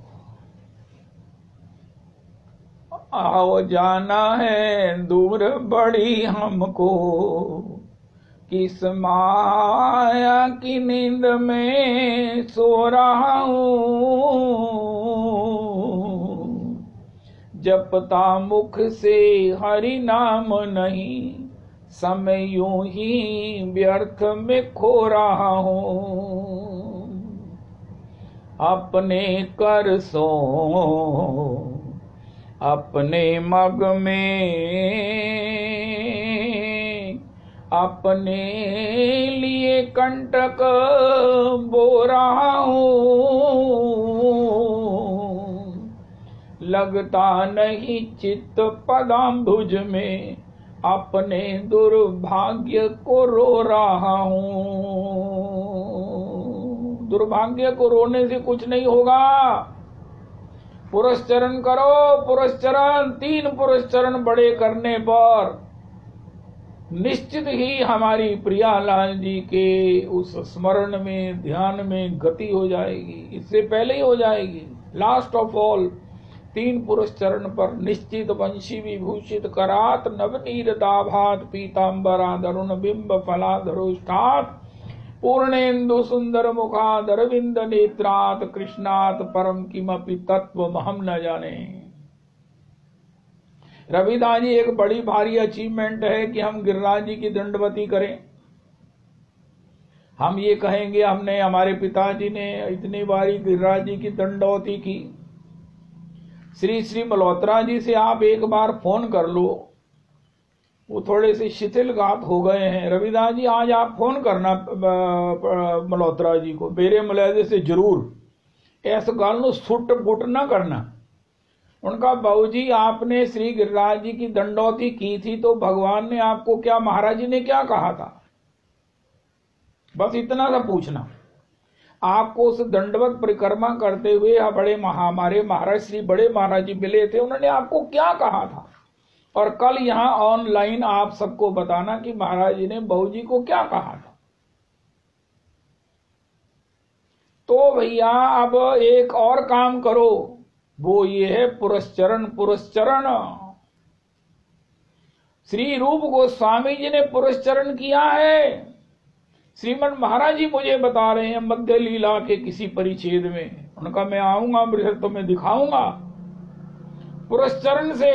आओ जाना है दूर बड़ी हमको, किस माया की नींद में सो रहा हूँ, जपता मुख से हरि नाम नहीं, समय यूं ही व्यर्थ में खो रहा हूँ, अपने कर सो अपने मग में, अपने लिए कंटक बो रहा हूँ, लगता नहीं चित्त पदाम्बुज में, अपने दुर्भाग्य को रो रहा हूँ। दुर्भाग्य को रोने से कुछ नहीं होगा। पुरस्चरण करो, पुरस्चरण, 3 पुरस्चरण बड़े करने पर निश्चित ही हमारी प्रियालाल जी के उस स्मरण में, ध्यान में गति हो जाएगी। इससे पहले ही हो जाएगी। लास्ट ऑफ ऑल 3 पुरस्चरण पर निश्चित वंशी विभूषित करात, नवनीर दाभात पीताम्बरा दरुण बिंब फलाधरोष्ठात, पूर्णेन्दु सुंदर मुखाद अरविंद नेत्रात, कृष्णात परम किमपि तत्व हम न जाने। रविदास जी एक बड़ी भारी अचीवमेंट है कि हम गिरिराज जी की दंडवती करें। हम ये कहेंगे हमने, हमारे पिताजी ने इतनी बारी गिरिराज जी की दंडवती की। श्री मल्होत्रा जी से आप एक बार फोन कर लो, वो थोड़े से शिथिलघात हो गए हैं। रविदास जी आज आप फोन करना मल्होत्रा जी को, मेरे मलहजे से जरूर ऐसा गाल सुट बुट ना करना। उनका बाबूजी आपने श्री गिरिराज जी की दंडौती की थी तो भगवान ने आपको क्या, महाराज जी ने क्या कहा था, बस इतना सा पूछना। आपको उस दंडवत परिक्रमा करते हुए बड़े हमारे महाराज श्री बड़े महाराज जी मिले थे, उन्होंने आपको क्या कहा था। और कल यहाँ ऑनलाइन आप सबको बताना कि महाराज जी ने बहू जी को क्या कहा था। भैया अब एक और काम करो, वो ये है पुरस्चरण। पुरस्चरण श्री रूप गोस्वामी जी ने पुरस्चरण किया है। श्रीमद महाराज जी मुझे बता रहे हैं मध्य लीला के किसी परिच्छेद में, उनका मैं आऊंगा बृहद तो मैं दिखाऊंगा। पुरस्चरण से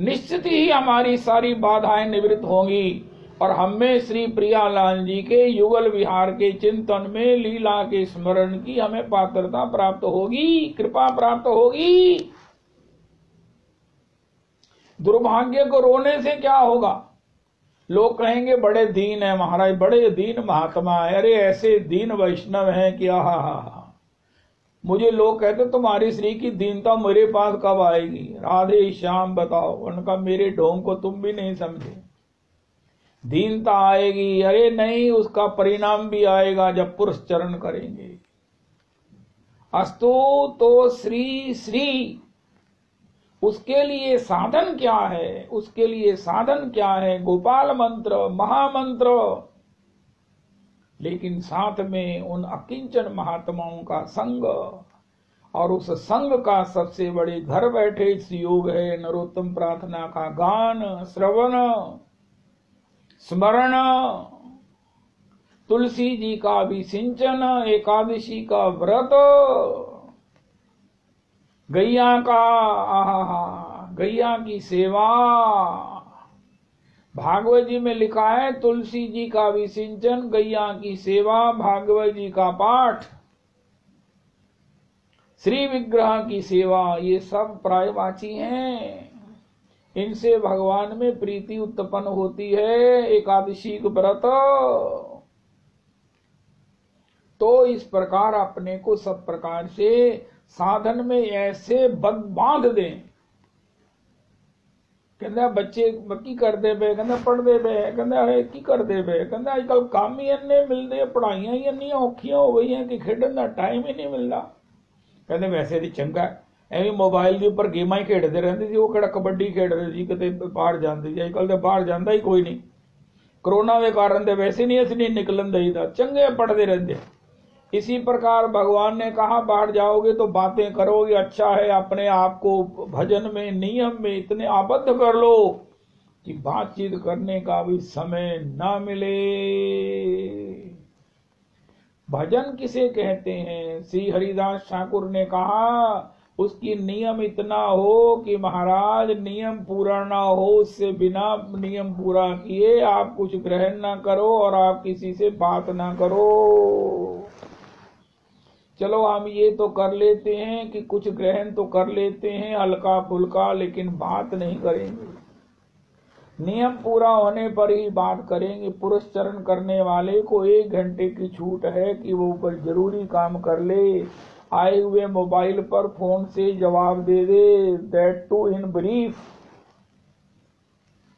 निश्चित ही हमारी सारी बाधाएं निवृत्त होंगी और हमें श्री प्रियालाल जी के युगल विहार के चिंतन में लीला के स्मरण की हमें पात्रता प्राप्त होगी, कृपा प्राप्त होगी। दुर्भाग्य को रोने से क्या होगा? लोग कहेंगे बड़े दीन है महाराज, बड़े दीन महात्मा है। अरे ऐसे दीन वैष्णव हैं कि आहा, मुझे लोग कहते तुम्हारी श्री की दीनता मेरे पास कब आएगी? राधे श्याम बताओ, उनका मेरे ढोंग को तुम भी नहीं समझे। दीनता आएगी, अरे नहीं, उसका परिणाम भी आएगा जब पुरस्चरण करेंगे। अस्तु तो श्री श्री, उसके लिए साधन क्या है? उसके लिए साधन क्या है? गोपाल मंत्र, महामंत्र, लेकिन साथ में उन अकिंचन महात्माओं का संग, और उस संग का सबसे बड़े घर बैठे योग है नरोत्तम प्रार्थना का गान, श्रवण, स्मरण, तुलसी जी का भी सिंचन, एकादशी का व्रत, गैया का गैया की सेवा। भागवत जी में लिखा है तुलसी जी का भी सिंचन, गैया की सेवा, भागवत जी का पाठ, श्री विग्रह की सेवा, ये सब प्रायवाची हैं। इनसे भगवान में प्रीति उत्पन्न होती है। एकादशी व्रत, तो इस प्रकार अपने को सब प्रकार से साधन में ऐसे बांध दें। कहते बच्चे की कर दे बे, कहते पढ़ दे बे, कहते अरे की कर दे बे, कहते आजकल काम ही इन्ने मिलते, पढ़ाइयां ही इन्नियां औखियां हो गई हैं कि खेडन का टाइम ही नहीं मिलता। कहते वैसे तो चंगा ਐਵੇਂ मोबाइल के उपर गेमां ही खेडते रहते सी, वो किहड़ा कबड्डी खेड रहे सी किते बाहर जाते सी। अजकल तो बाहर जाता ही कोई नहीं, कोरोना के कारण तो वैसे नहीं असं नहीं निकलन देता, चंगे पढ़ते रहते। इसी प्रकार भगवान ने कहा बाहर जाओगे तो बातें करोगे, अच्छा है अपने आप को भजन में, नियम में इतने आबद्ध कर लो कि बातचीत करने का भी समय ना मिले। भजन किसे कहते हैं? श्री हरिदास ठाकुर ने कहा उसकी नियम इतना हो कि महाराज नियम पूरा ना हो, उससे बिना नियम पूरा किए आप कुछ ग्रहण ना करो और आप किसी से बात ना करो। चलो हम ये तो कर लेते हैं कि कुछ ग्रहण तो कर लेते हैं हल्का फुल्का, लेकिन बात नहीं करेंगे। नियम पूरा होने पर ही बात करेंगे। पुरस्चरण करने वाले को 1 घंटे की छूट है कि वो ऊपर जरूरी काम कर ले, आए हुए मोबाइल पर फोन से जवाब दे दे, दैट टू इन ब्रीफ।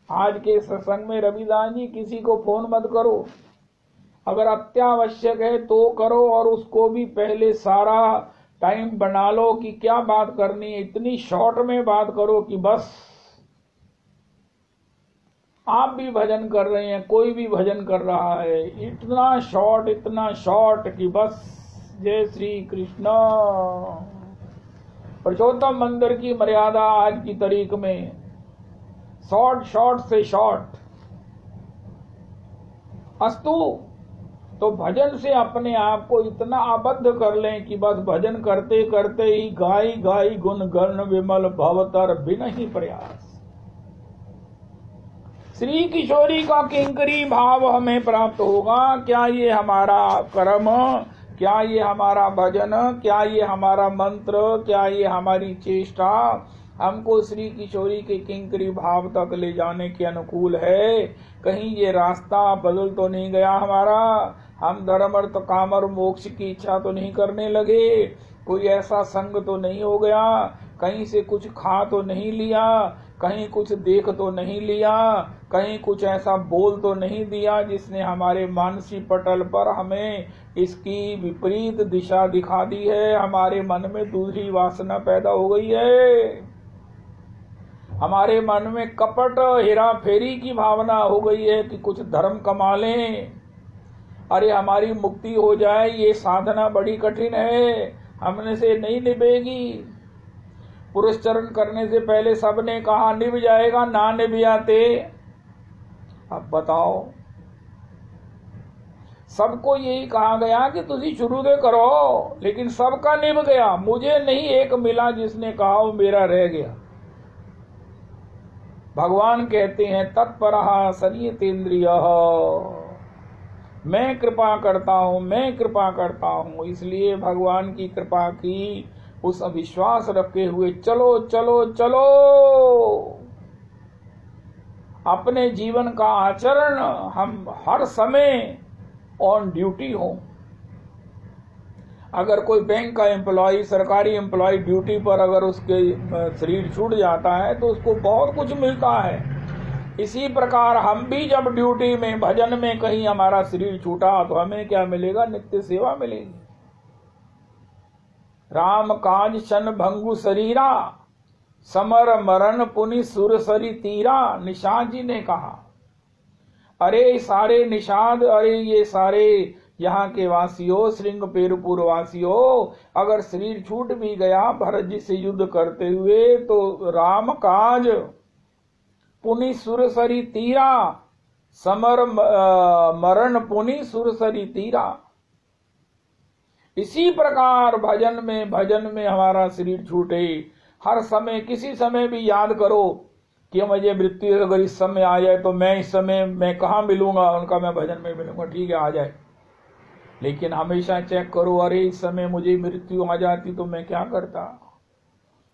आज के सत्संग में रविदास जी किसी को फोन मत करो, अगर अत्यावश्यक है तो करो, और उसको भी पहले सारा टाइम बना लो कि क्या बात करनी है, इतनी शॉर्ट में बात करो कि बस आप भी भजन कर रहे हैं, कोई भी भजन कर रहा है, इतना शॉर्ट कि बस जय श्री कृष्ण। पुरुषोत्तम मंदिर की मर्यादा आज की तारीख में शॉर्ट से शॉर्ट। अस्तु तो भजन से अपने आप को इतना आबद्ध कर लें कि बस भजन करते करते ही गाई गाई गुण गण विमल भवतर बिन ही प्रयास। श्री किशोरी का किंकरी भाव हमें प्राप्त होगा। क्या ये हमारा कर्म, क्या ये हमारा भजन, क्या ये हमारा मंत्र, क्या ये हमारी चेष्टा हमको श्री किशोरी के किंकरी भाव तक ले जाने के अनुकूल है? कहीं ये रास्ता बदल तो नहीं गया हमारा? हम धर्म अर्थ काम और मोक्ष की इच्छा तो नहीं करने लगे? कोई ऐसा संग तो नहीं हो गया? कहीं से कुछ खा तो नहीं लिया? कहीं कुछ देख तो नहीं लिया? कहीं कुछ ऐसा बोल तो नहीं दिया जिसने हमारे मानसिक पटल पर हमें इसकी विपरीत दिशा दिखा दी है? हमारे मन में दूसरी वासना पैदा हो गई है, हमारे मन में कपट हेरा फेरी की भावना हो गई है कि कुछ धर्म कमा लें, अरे हमारी मुक्ति हो जाए, ये साधना बड़ी कठिन है, हमने से नहीं निभेगी। पुरस्चरण करने से पहले सबने कहा निभ जाएगा, ना निभ जाते। अब बताओ, सबको यही कहा गया कि तुझी शुरू दे करो, लेकिन सबका निभ गया, मुझे नहीं एक मिला जिसने कहा वो मेरा रह गया। भगवान कहते हैं तत्परः संयतेन्द्रियः, मैं कृपा करता हूं, मैं कृपा करता हूं। इसलिए भगवान की कृपा की उस विश्वास रखे हुए चलो चलो चलो, अपने जीवन का आचरण हम हर समय ऑन ड्यूटी हो। अगर कोई बैंक का एम्प्लॉय, सरकारी एम्प्लॉय ड्यूटी पर अगर उसके शरीर छूट जाता है तो उसको बहुत कुछ मिलता है। इसी प्रकार हम भी जब ड्यूटी में, भजन में कहीं हमारा शरीर छूटा तो हमें क्या मिलेगा? नित्य सेवा मिलेगी। राम काज शन भंगु शरीरा, समर मरण पुनि सुर सरी तीरा। निषाद जी ने कहा, अरे सारे निषाद, अरे ये सारे यहाँ के वासियों, श्रृंगपेरपुर वासियों, अगर शरीर छूट भी गया भरत जी से युद्ध करते हुए तो राम काज पुनि सुरसरी तीरा, समर मरण पुनि सुरसरी तीरा। इसी प्रकार भजन में हमारा शरीर छूटे, हर समय किसी समय भी याद करो कि मुझे मृत्यु अगर इस समय आ जाए तो मैं इस समय मैं कहाँ मिलूंगा? उनका मैं भजन में मिलूंगा, ठीक है आ जाए। लेकिन हमेशा चेक करो, अरे इस समय मुझे मृत्यु आ जाती तो मैं क्या करता?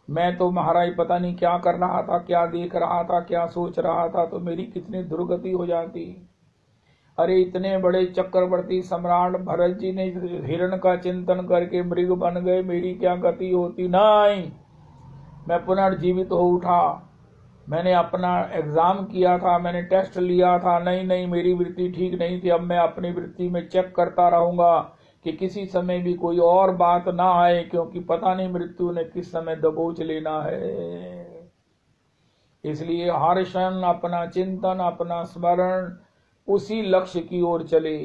मैं तो महाराज पता नहीं क्या कर रहा था, क्या देख रहा था, क्या सोच रहा था, तो मेरी कितनी दुर्गति हो जाती। अरे इतने बड़े चक्रवर्ती सम्राट भरत जी ने हिरण का चिंतन करके मृग बन गए, मेरी क्या गति होती? नहीं, मैं पुनर्जीवित हो उठा। मैंने अपना एग्जाम किया था, मैंने टेस्ट लिया था, नहीं मेरी वृत्ति ठीक नहीं थी। अब मैं अपनी वृत्ति में चेक करता रहूंगा कि किसी समय भी कोई और बात ना आए, क्योंकि पता नहीं मृत्यु ने किस समय दबोच लेना है। इसलिए हर क्षण अपना चिंतन, अपना स्मरण उसी लक्ष्य की ओर चले।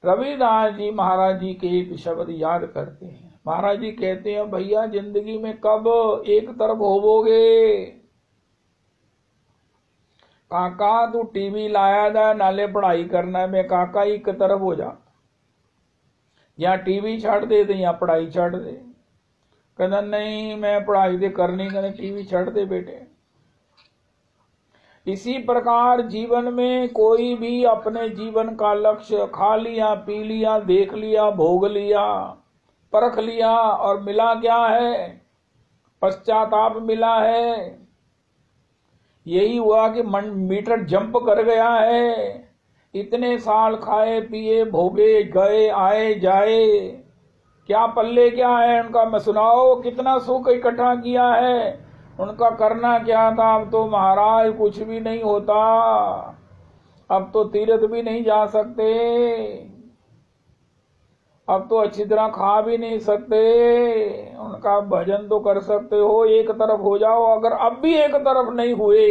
रविदास जी महाराज जी के एक शब्द याद करते हैं। महाराज जी कहते हैं, भैया जिंदगी में कब एक तरफ होवोगे? काका तू टीवी लाया था, नाले पढ़ाई करना है, मैं काका एक तरफ हो जा, या टीवी छाड़ दे तो या पढ़ाई छाड़ दे। कहना नहीं मैं पढ़ाई दे करनी, कहना टीवी छाड़ दे बेटे। इसी प्रकार जीवन में कोई भी अपने जीवन का लक्ष्य खा लिया, पी लिया, देख लिया, भोग लिया, परख लिया और मिला क्या है? पश्चाताप मिला है। यही हुआ कि मीटर जंप कर गया है। इतने साल खाए पिए भोगे गए आए जाए, क्या पल्ले क्या है उनका? मैं सुनाओ कितना सुख इकट्ठा किया है, उनका करना क्या था? अब तो महाराज कुछ भी नहीं होता, अब तो तीर्थ भी नहीं जा सकते, अब तो अच्छी तरह खा भी नहीं सकते। उनका भजन तो कर सकते हो, एक तरफ हो जाओ। अगर अब भी एक तरफ नहीं हुए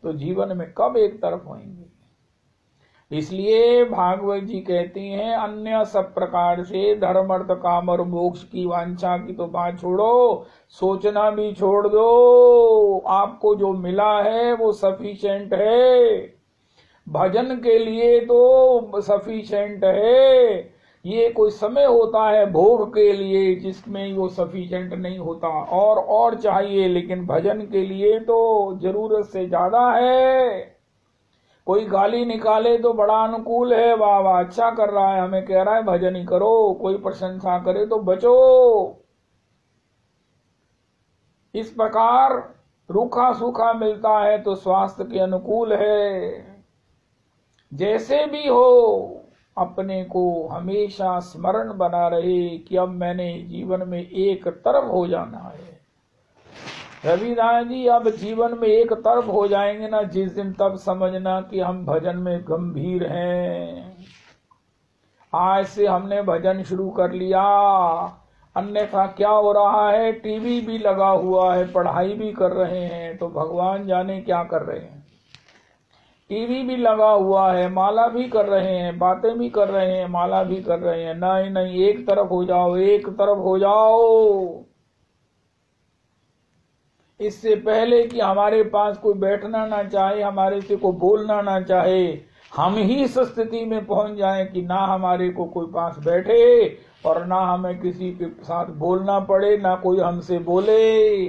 तो जीवन में कब एक तरफ होंगे? इसलिए भागवत जी कहती हैं, अन्य सब प्रकार से धर्म अर्थ काम और मोक्ष की वांछा की तो बात छोड़ो, सोचना भी छोड़ दो। आपको जो मिला है वो सफिशिएंट है, भजन के लिए तो सफिशिएंट है। ये कोई समय होता है भोग के लिए जिसमें वो सफिशिएंट नहीं होता, और चाहिए, लेकिन भजन के लिए तो जरूरत से ज्यादा है। कोई गाली निकाले तो बड़ा अनुकूल है, वाह वाह अच्छा कर रहा है, हमें कह रहा है भजन ही करो। कोई प्रशंसा करे तो बचो। इस प्रकार रूखा सूखा मिलता है तो स्वास्थ्य के अनुकूल है। जैसे भी हो अपने को हमेशा स्मरण बना रहे कि अब मैंने जीवन में एक तरफ हो जाना है। रविदास जी अब जीवन में एक तरफ हो जाएंगे ना जिस दिन, तब समझना कि हम भजन में गंभीर हैं। आज से हमने भजन शुरू कर लिया, अन्यथा क्या हो रहा है? टीवी भी लगा हुआ है, पढ़ाई भी कर रहे हैं, तो भगवान जाने क्या कर रहे हैं। टीवी भी लगा हुआ है, माला भी कर रहे हैं, बातें भी कर रहे हैं, माला भी कर रहे हैं। नहीं नहीं, एक तरफ हो जाओ, एक तरफ हो जाओ। इससे पहले कि हमारे पास कोई बैठना ना चाहे, हमारे से कोई बोलना ना चाहे, हम ही इस स्थिति में पहुंच जाएं कि ना हमारे को कोई पास बैठे और ना हमें किसी के साथ बोलना पड़े, ना कोई हमसे बोले।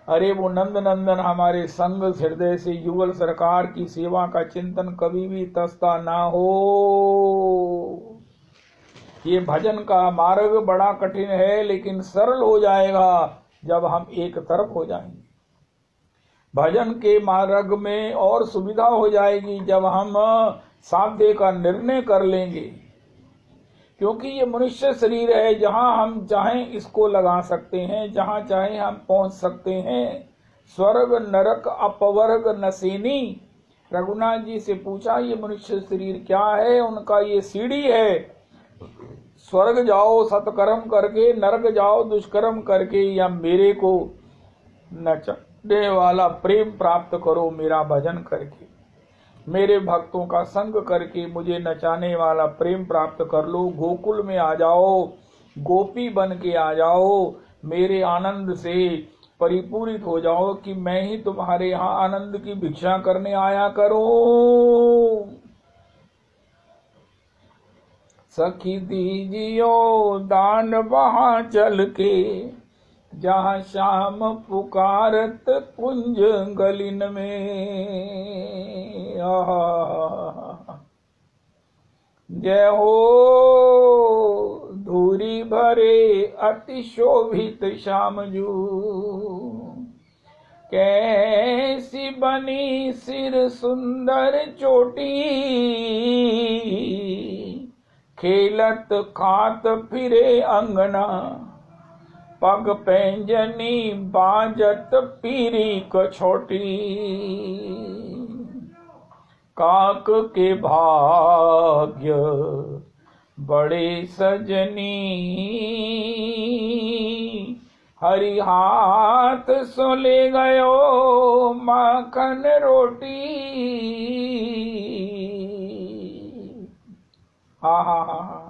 अरे वो नंद नंदन हमारे संग हृदय से युगल सरकार की सेवा का चिंतन कभी भी तस्ता ना हो। ये भजन का मार्ग बड़ा कठिन है, लेकिन सरल हो जाएगा जब हम एक तरफ हो जाएंगे। भजन के मार्ग में और सुविधा हो जाएगी जब हम साध्य का निर्णय कर लेंगे, क्योंकि ये मनुष्य शरीर है, जहां हम चाहें इसको लगा सकते हैं, जहां चाहे हम पहुंच सकते हैं। स्वर्ग नरक अपवर्ग नसेनी। रघुनाथ जी से पूछा ये मनुष्य शरीर क्या है? उनका ये सीढ़ी है। स्वर्ग जाओ सत्कर्म करके, नरक जाओ दुष्कर्म करके, या मेरे को नचने वाला प्रेम प्राप्त करो मेरा भजन करके, मेरे भक्तों का संग करके मुझे नचाने वाला प्रेम प्राप्त कर लो। गोकुल में आ जाओ, गोपी बन के आ जाओ, मेरे आनंद से परिपूरित हो जाओ कि मैं ही तुम्हारे यहाँ आनंद की भिक्षा करने आया करूं। सखी दीजियो दान वहां चल के, जहाँ श्याम पुकारत कुंज गलिन में। जय हो धूरी भरे अति शोभित श्यामजू, कैसी बनी सिर सुंदर चोटी, खेलत खात फिरे अंगना, पग पैंजनी बाजत पीरी कछोटी। काक के भाग्य बड़े सजनी, हरि हाथ सो ले गयो माखन रोटी। हा हा हा।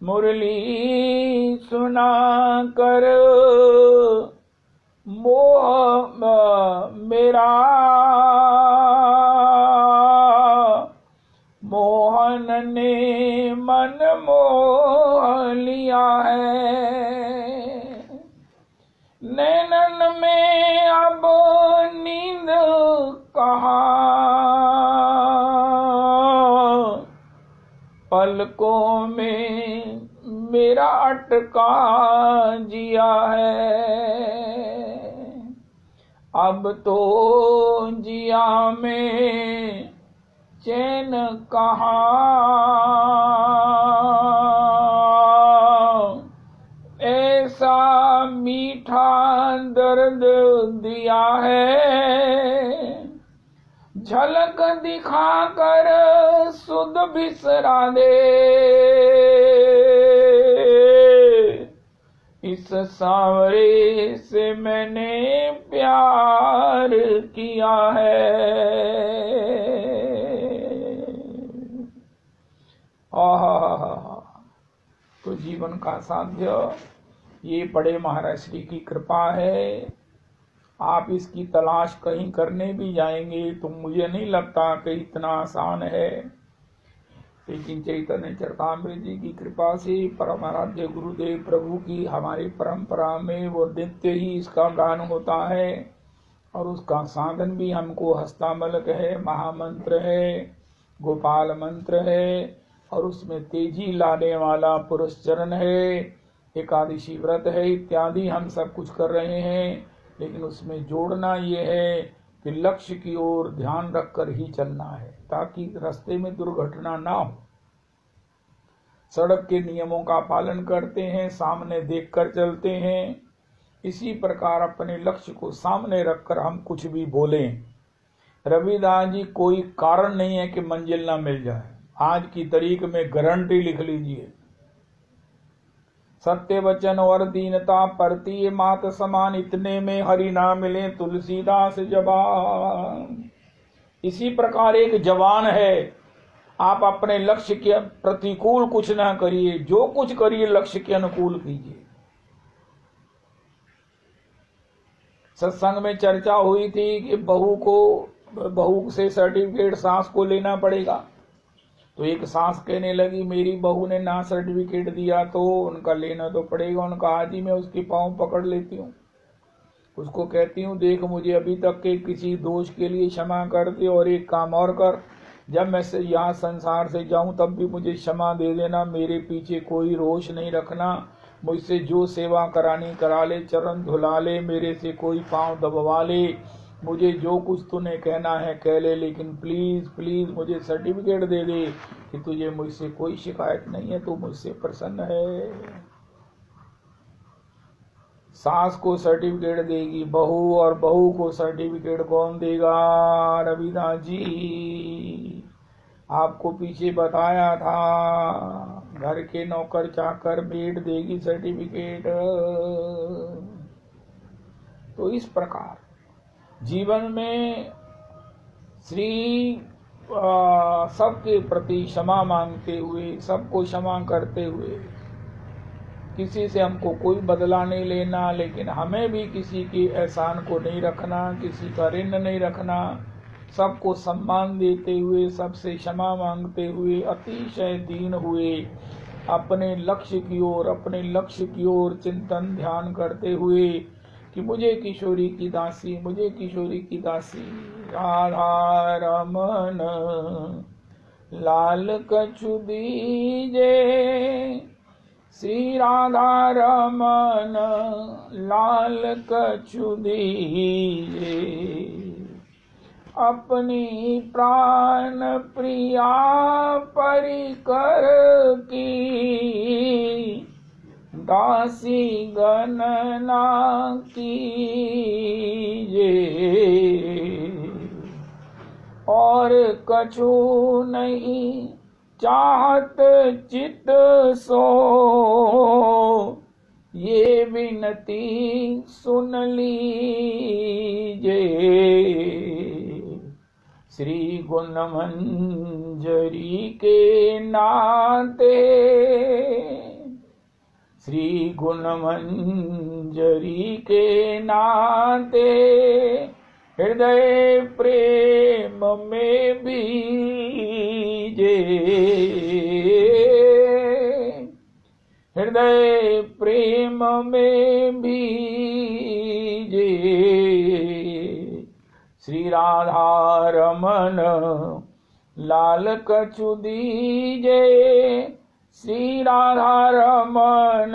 मुरली सुना कर मोह मेरा, मोहन ने मन मोह लिया है। नैनन में अब नींद कहाँ, पलकों में मेरा अटका जिया है। अब तो जिया में चैन कहाँ, ऐसा मीठा दर्द दिया है। झलक दिखाकर सुध बिसरा दे, इस सांवरे से मैंने प्यार किया है। तो जीवन का साध्य ये बड़े महाराज श्री की कृपा है। आप इसकी तलाश कहीं करने भी जाएंगे तो मुझे नहीं लगता कि इतना आसान है, लेकिन चैतन्य चरितामृत जी की कृपा से परम आराध्य गुरुदेव प्रभु की हमारी परंपरा में वो नित्य ही इसका गान होता है, और उसका साधन भी हमको हस्तामलक है, महामंत्र है, गोपाल मंत्र है, और उसमें तेजी लाने वाला पुरुष चरण है, एकादशी व्रत है, इत्यादि हम सब कुछ कर रहे हैं। लेकिन उसमें जोड़ना ये है कि लक्ष्य की ओर ध्यान रखकर ही चलना है, ताकि रास्ते में दुर्घटना ना हो। सड़क के नियमों का पालन करते हैं, सामने देखकर चलते हैं। इसी प्रकार अपने लक्ष्य को सामने रखकर हम कुछ भी बोलें। रविदास जी कोई कारण नहीं है कि मंजिल ना मिल जाए। आज की तारीख में गारंटी लिख लीजिए, सत्य वचन और दीनता परती मात समान, इतने में हरि ना मिले तुलसीदास जबान। इसी प्रकार एक जवान है, आप अपने लक्ष्य के प्रतिकूल कुछ ना करिए, जो कुछ करिए लक्ष्य के अनुकूल कीजिए। सत्संग में चर्चा हुई थी कि बहू से सर्टिफिकेट सास को लेना पड़ेगा। तो एक सास कहने लगी मेरी बहू ने ना सर्टिफिकेट दिया तो उनका लेना तो पड़ेगा। उनका आज ही मैं उसकी पाँव पकड़ लेती हूँ, उसको कहती हूँ देख मुझे अभी तक के किसी दोष के लिए क्षमा कर दे, और एक काम और कर, जब मैं यहाँ संसार से जाऊं तब भी मुझे क्षमा दे देना, मेरे पीछे कोई रोष नहीं रखना, मुझसे जो सेवा करानी करा ले, चरण धुला ले, मेरे से कोई पांव दबवा ले, मुझे जो कुछ तूने कहना है कह ले, लेकिन प्लीज प्लीज मुझे सर्टिफिकेट दे दे कि तुझे मुझसे कोई शिकायत नहीं है, तू मुझसे प्रसन्न है। सास को सर्टिफिकेट देगी बहू, और बहू को सर्टिफिकेट कौन देगा? रविदास जी आपको पीछे बताया था, घर के नौकर चाकर मेड देगी सर्टिफिकेट। तो इस प्रकार जीवन में श्री सबके प्रति क्षमा मांगते हुए, सबको क्षमा करते हुए, किसी से हमको कोई बदला नहीं लेना, लेकिन हमें भी किसी के एहसान को नहीं रखना, किसी का ऋण नहीं रखना, सबको सम्मान देते हुए, सबसे क्षमा मांगते हुए, अतिशय दीन हुए, अपने लक्ष्य की ओर चिंतन ध्यान करते हुए कि मुझे किशोरी की दासी, मुझे किशोरी की दासी, राधा रमन लाल कछु दीजे, श्री राधा रमन लाल कछु दीजे, अपनी प्राण प्रिया परिकर की दासी गणना कीजे, और कछु नहीं चाहत चित सो, ये विनती सुन लीजे, श्री गुणमंजरी के नाते, श्री गुणमंजरी के नाते, हृदय प्रेम में बीजे, हृदय प्रेम में बीजे, श्री राधा रमन लाल कछु दीजे, श्री राधा रमन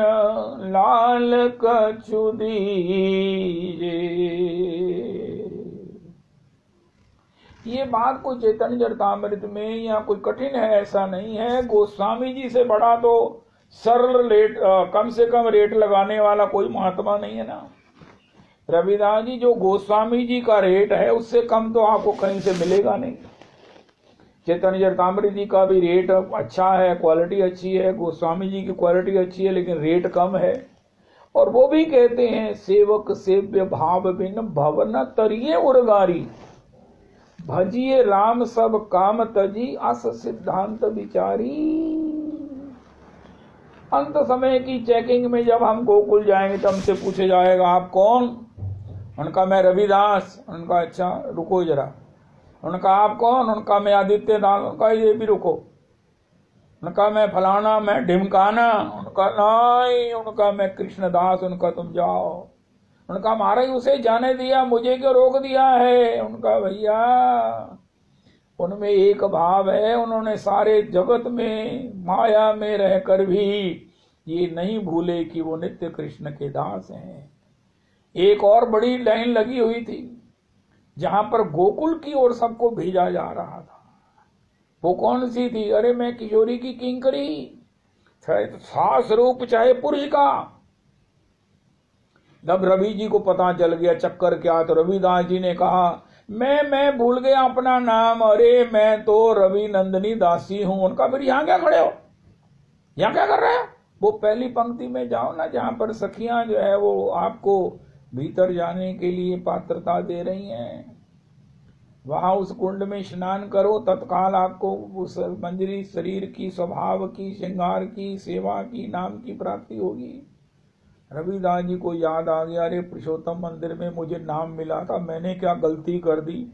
लाल कछु दीजे। ये बात कोई चैतन्य चरितामृत में या कोई कठिन है ऐसा नहीं है। गोस्वामी जी से बड़ा तो सरल रेट, कम से कम रेट लगाने वाला कोई महात्मा नहीं है ना। रविदास जी जो गोस्वामी जी का रेट है उससे कम तो आपको कहीं से मिलेगा नहीं। चैतन्य चरितामृत जी का भी रेट अच्छा है, क्वालिटी अच्छी है, गोस्वामी जी की क्वालिटी अच्छी है, लेकिन रेट कम है। और वो भी कहते हैं सेवक सेव्य भाव बिन भवन तरिये उर्गारी, भजिए राम सब काम तजी अस सिद्धांत विचारी। अंत समय की चेकिंग में जब हम गोकुल जाएंगे तो हमसे पूछे जाएगा आप कौन? उनका मैं रविदास। उनका अच्छा रुको जरा। उनका आप कौन? उनका मैं आदित्य दास। उनका ये भी रुको। उनका मैं फलाना, मैं ढिमकाना। उनका नहीं, उनका मैं कृष्णदास। उनका तुम जाओ। उनका महाराज उसे जाने दिया, मुझे क्यों रोक दिया है? उनका भैया उनमें एक भाव है, उन्होंने सारे जगत में माया में रहकर भी ये नहीं भूले कि वो नित्य कृष्ण के दास हैं। एक और बड़ी लाइन लगी हुई थी जहां पर गोकुल की ओर सबको भेजा जा रहा था। वो कौन सी थी? अरे मैं किशोरी की किंकरी, चाहे सास रूप चाहे पुरुष का। जब रवि जी को पता चल गया चक्कर क्या, तो रविदास जी ने कहा मैं भूल गया अपना नाम। अरे मैं तो रवि नंदिनी दासी हूं। उनका फिर यहाँ क्या खड़े हो? यहाँ क्या कर रहे हो? वो पहली पंक्ति में जाओ ना, जहां पर सखियां जो है वो आपको भीतर जाने के लिए पात्रता दे रही हैं। वहां उस कुंड में स्नान करो, तत्काल आपको उस मंजरी शरीर की, स्वभाव की, श्रृंगार की, सेवा की, नाम की प्राप्ति होगी। रविदास जी को याद आ गया, अरे पुरुषोत्तम मंदिर में मुझे नाम मिला था, मैंने क्या गलती कर दी,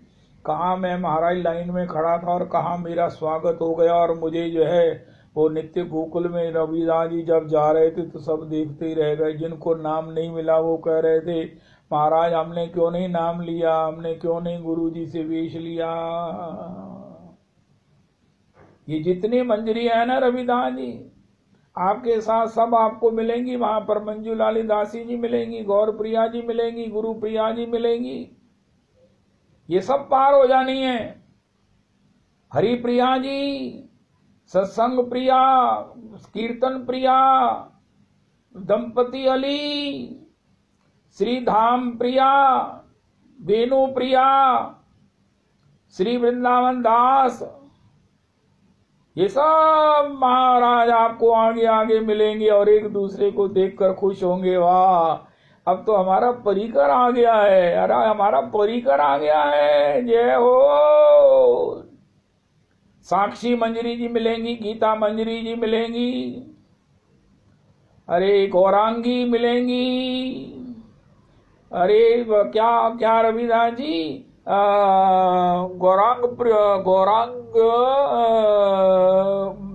कहाँ मैं महाराज लाइन में खड़ा था और कहाँ मेरा स्वागत हो गया, और मुझे जो है वो नित्य गोकुल में रविदास जी जब जा रहे थे तो सब देखते ही रह गए। जिनको नाम नहीं मिला वो कह रहे थे, महाराज हमने क्यों नहीं नाम लिया, हमने क्यों नहीं गुरु जी से वेश लिया। ये जितनी मंजरियां है ना रविदास जी, आपके साथ सब आपको मिलेंगी। वहां पर मंजूलाली दासी जी मिलेंगी, गौर प्रिया जी मिलेंगी, गुरु प्रिया जी मिलेंगी। ये सब पार हो जानी है। हरि प्रिया जी, सत्संग प्रिया, कीर्तन प्रिया, दंपति अली, श्री धाम प्रिया, वेणु प्रिया, श्री वृंदावन दास, ये सब महाराज आपको आगे आगे मिलेंगे और एक दूसरे को देखकर खुश होंगे, वाह अब तो हमारा परिकर आ गया है, अरे हमारा परिकर आ गया है, जय हो। साक्षी मंजरी जी मिलेंगी, गीता मंजरी जी मिलेंगी, अरे गौरांगी मिलेंगी, अरे क्या क्या रविदास जी, गौरांग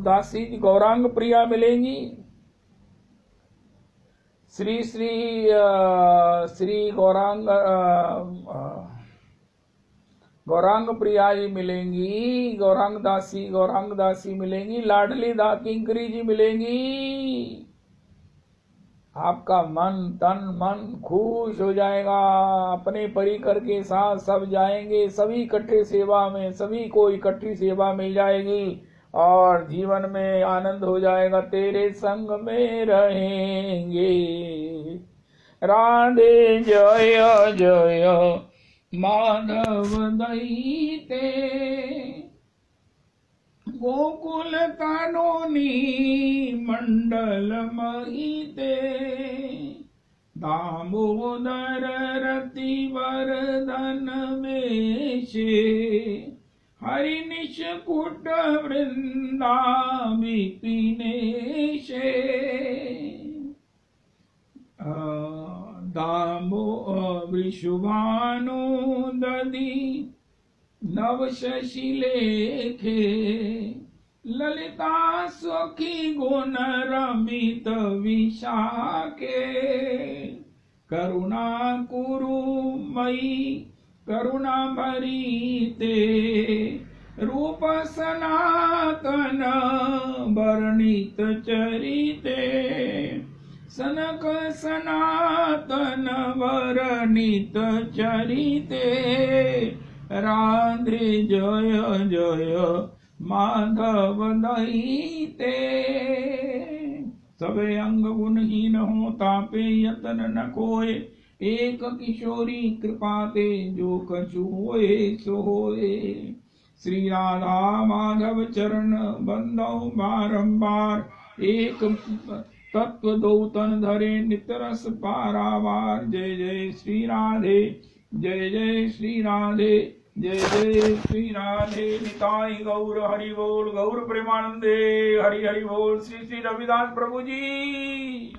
दासी जी, गौरांग प्रिया मिलेंगी, श्री श्री श्री गौरांग प्रिया जी मिलेंगी, गौरांग दासी मिलेंगी, लाडली दा किंकरी जी मिलेंगी। आपका मन तन मन खुश हो जाएगा। अपने परिकर के साथ सब जाएंगे, सभी इकट्ठे सेवा में, सभी को इकट्ठी सेवा मिल जाएगी और जीवन में आनंद हो जाएगा। तेरे संग में रहेंगे। राधे जय जय माधव दैते, गोकुल कानोनी मंडल महिते, दामोदर रति वर्धन मेशे, हरि निष्कुट वृंदा विपिनेशे, दामो वृषभानु दधि नव शशि लेखे, ललिता सखी गुण रमित विशाखे, करुणा कुरु मयि करुणा भरीते, रूप सनातन वर्णित चरिते, सनक सनातन वर्णित चरिते, राधे जय जय माधव दैते। सबे अंग गुणहीन हो तापे यतन न कोय, एक किशोरी कृपाते जो कछु होए सो होए। श्री राधा माधव चरण बंदौ बारंबार, एक तत्व दो तन धरे नितरस पारावार। जय जय श्री राधे, जय जय श्री राधे, जय जय श्री राधे। निताई गौर हरि बोल, गौर प्रेमानंदे हरि हरि बोल। श्री श्री रविदास प्रभु जी।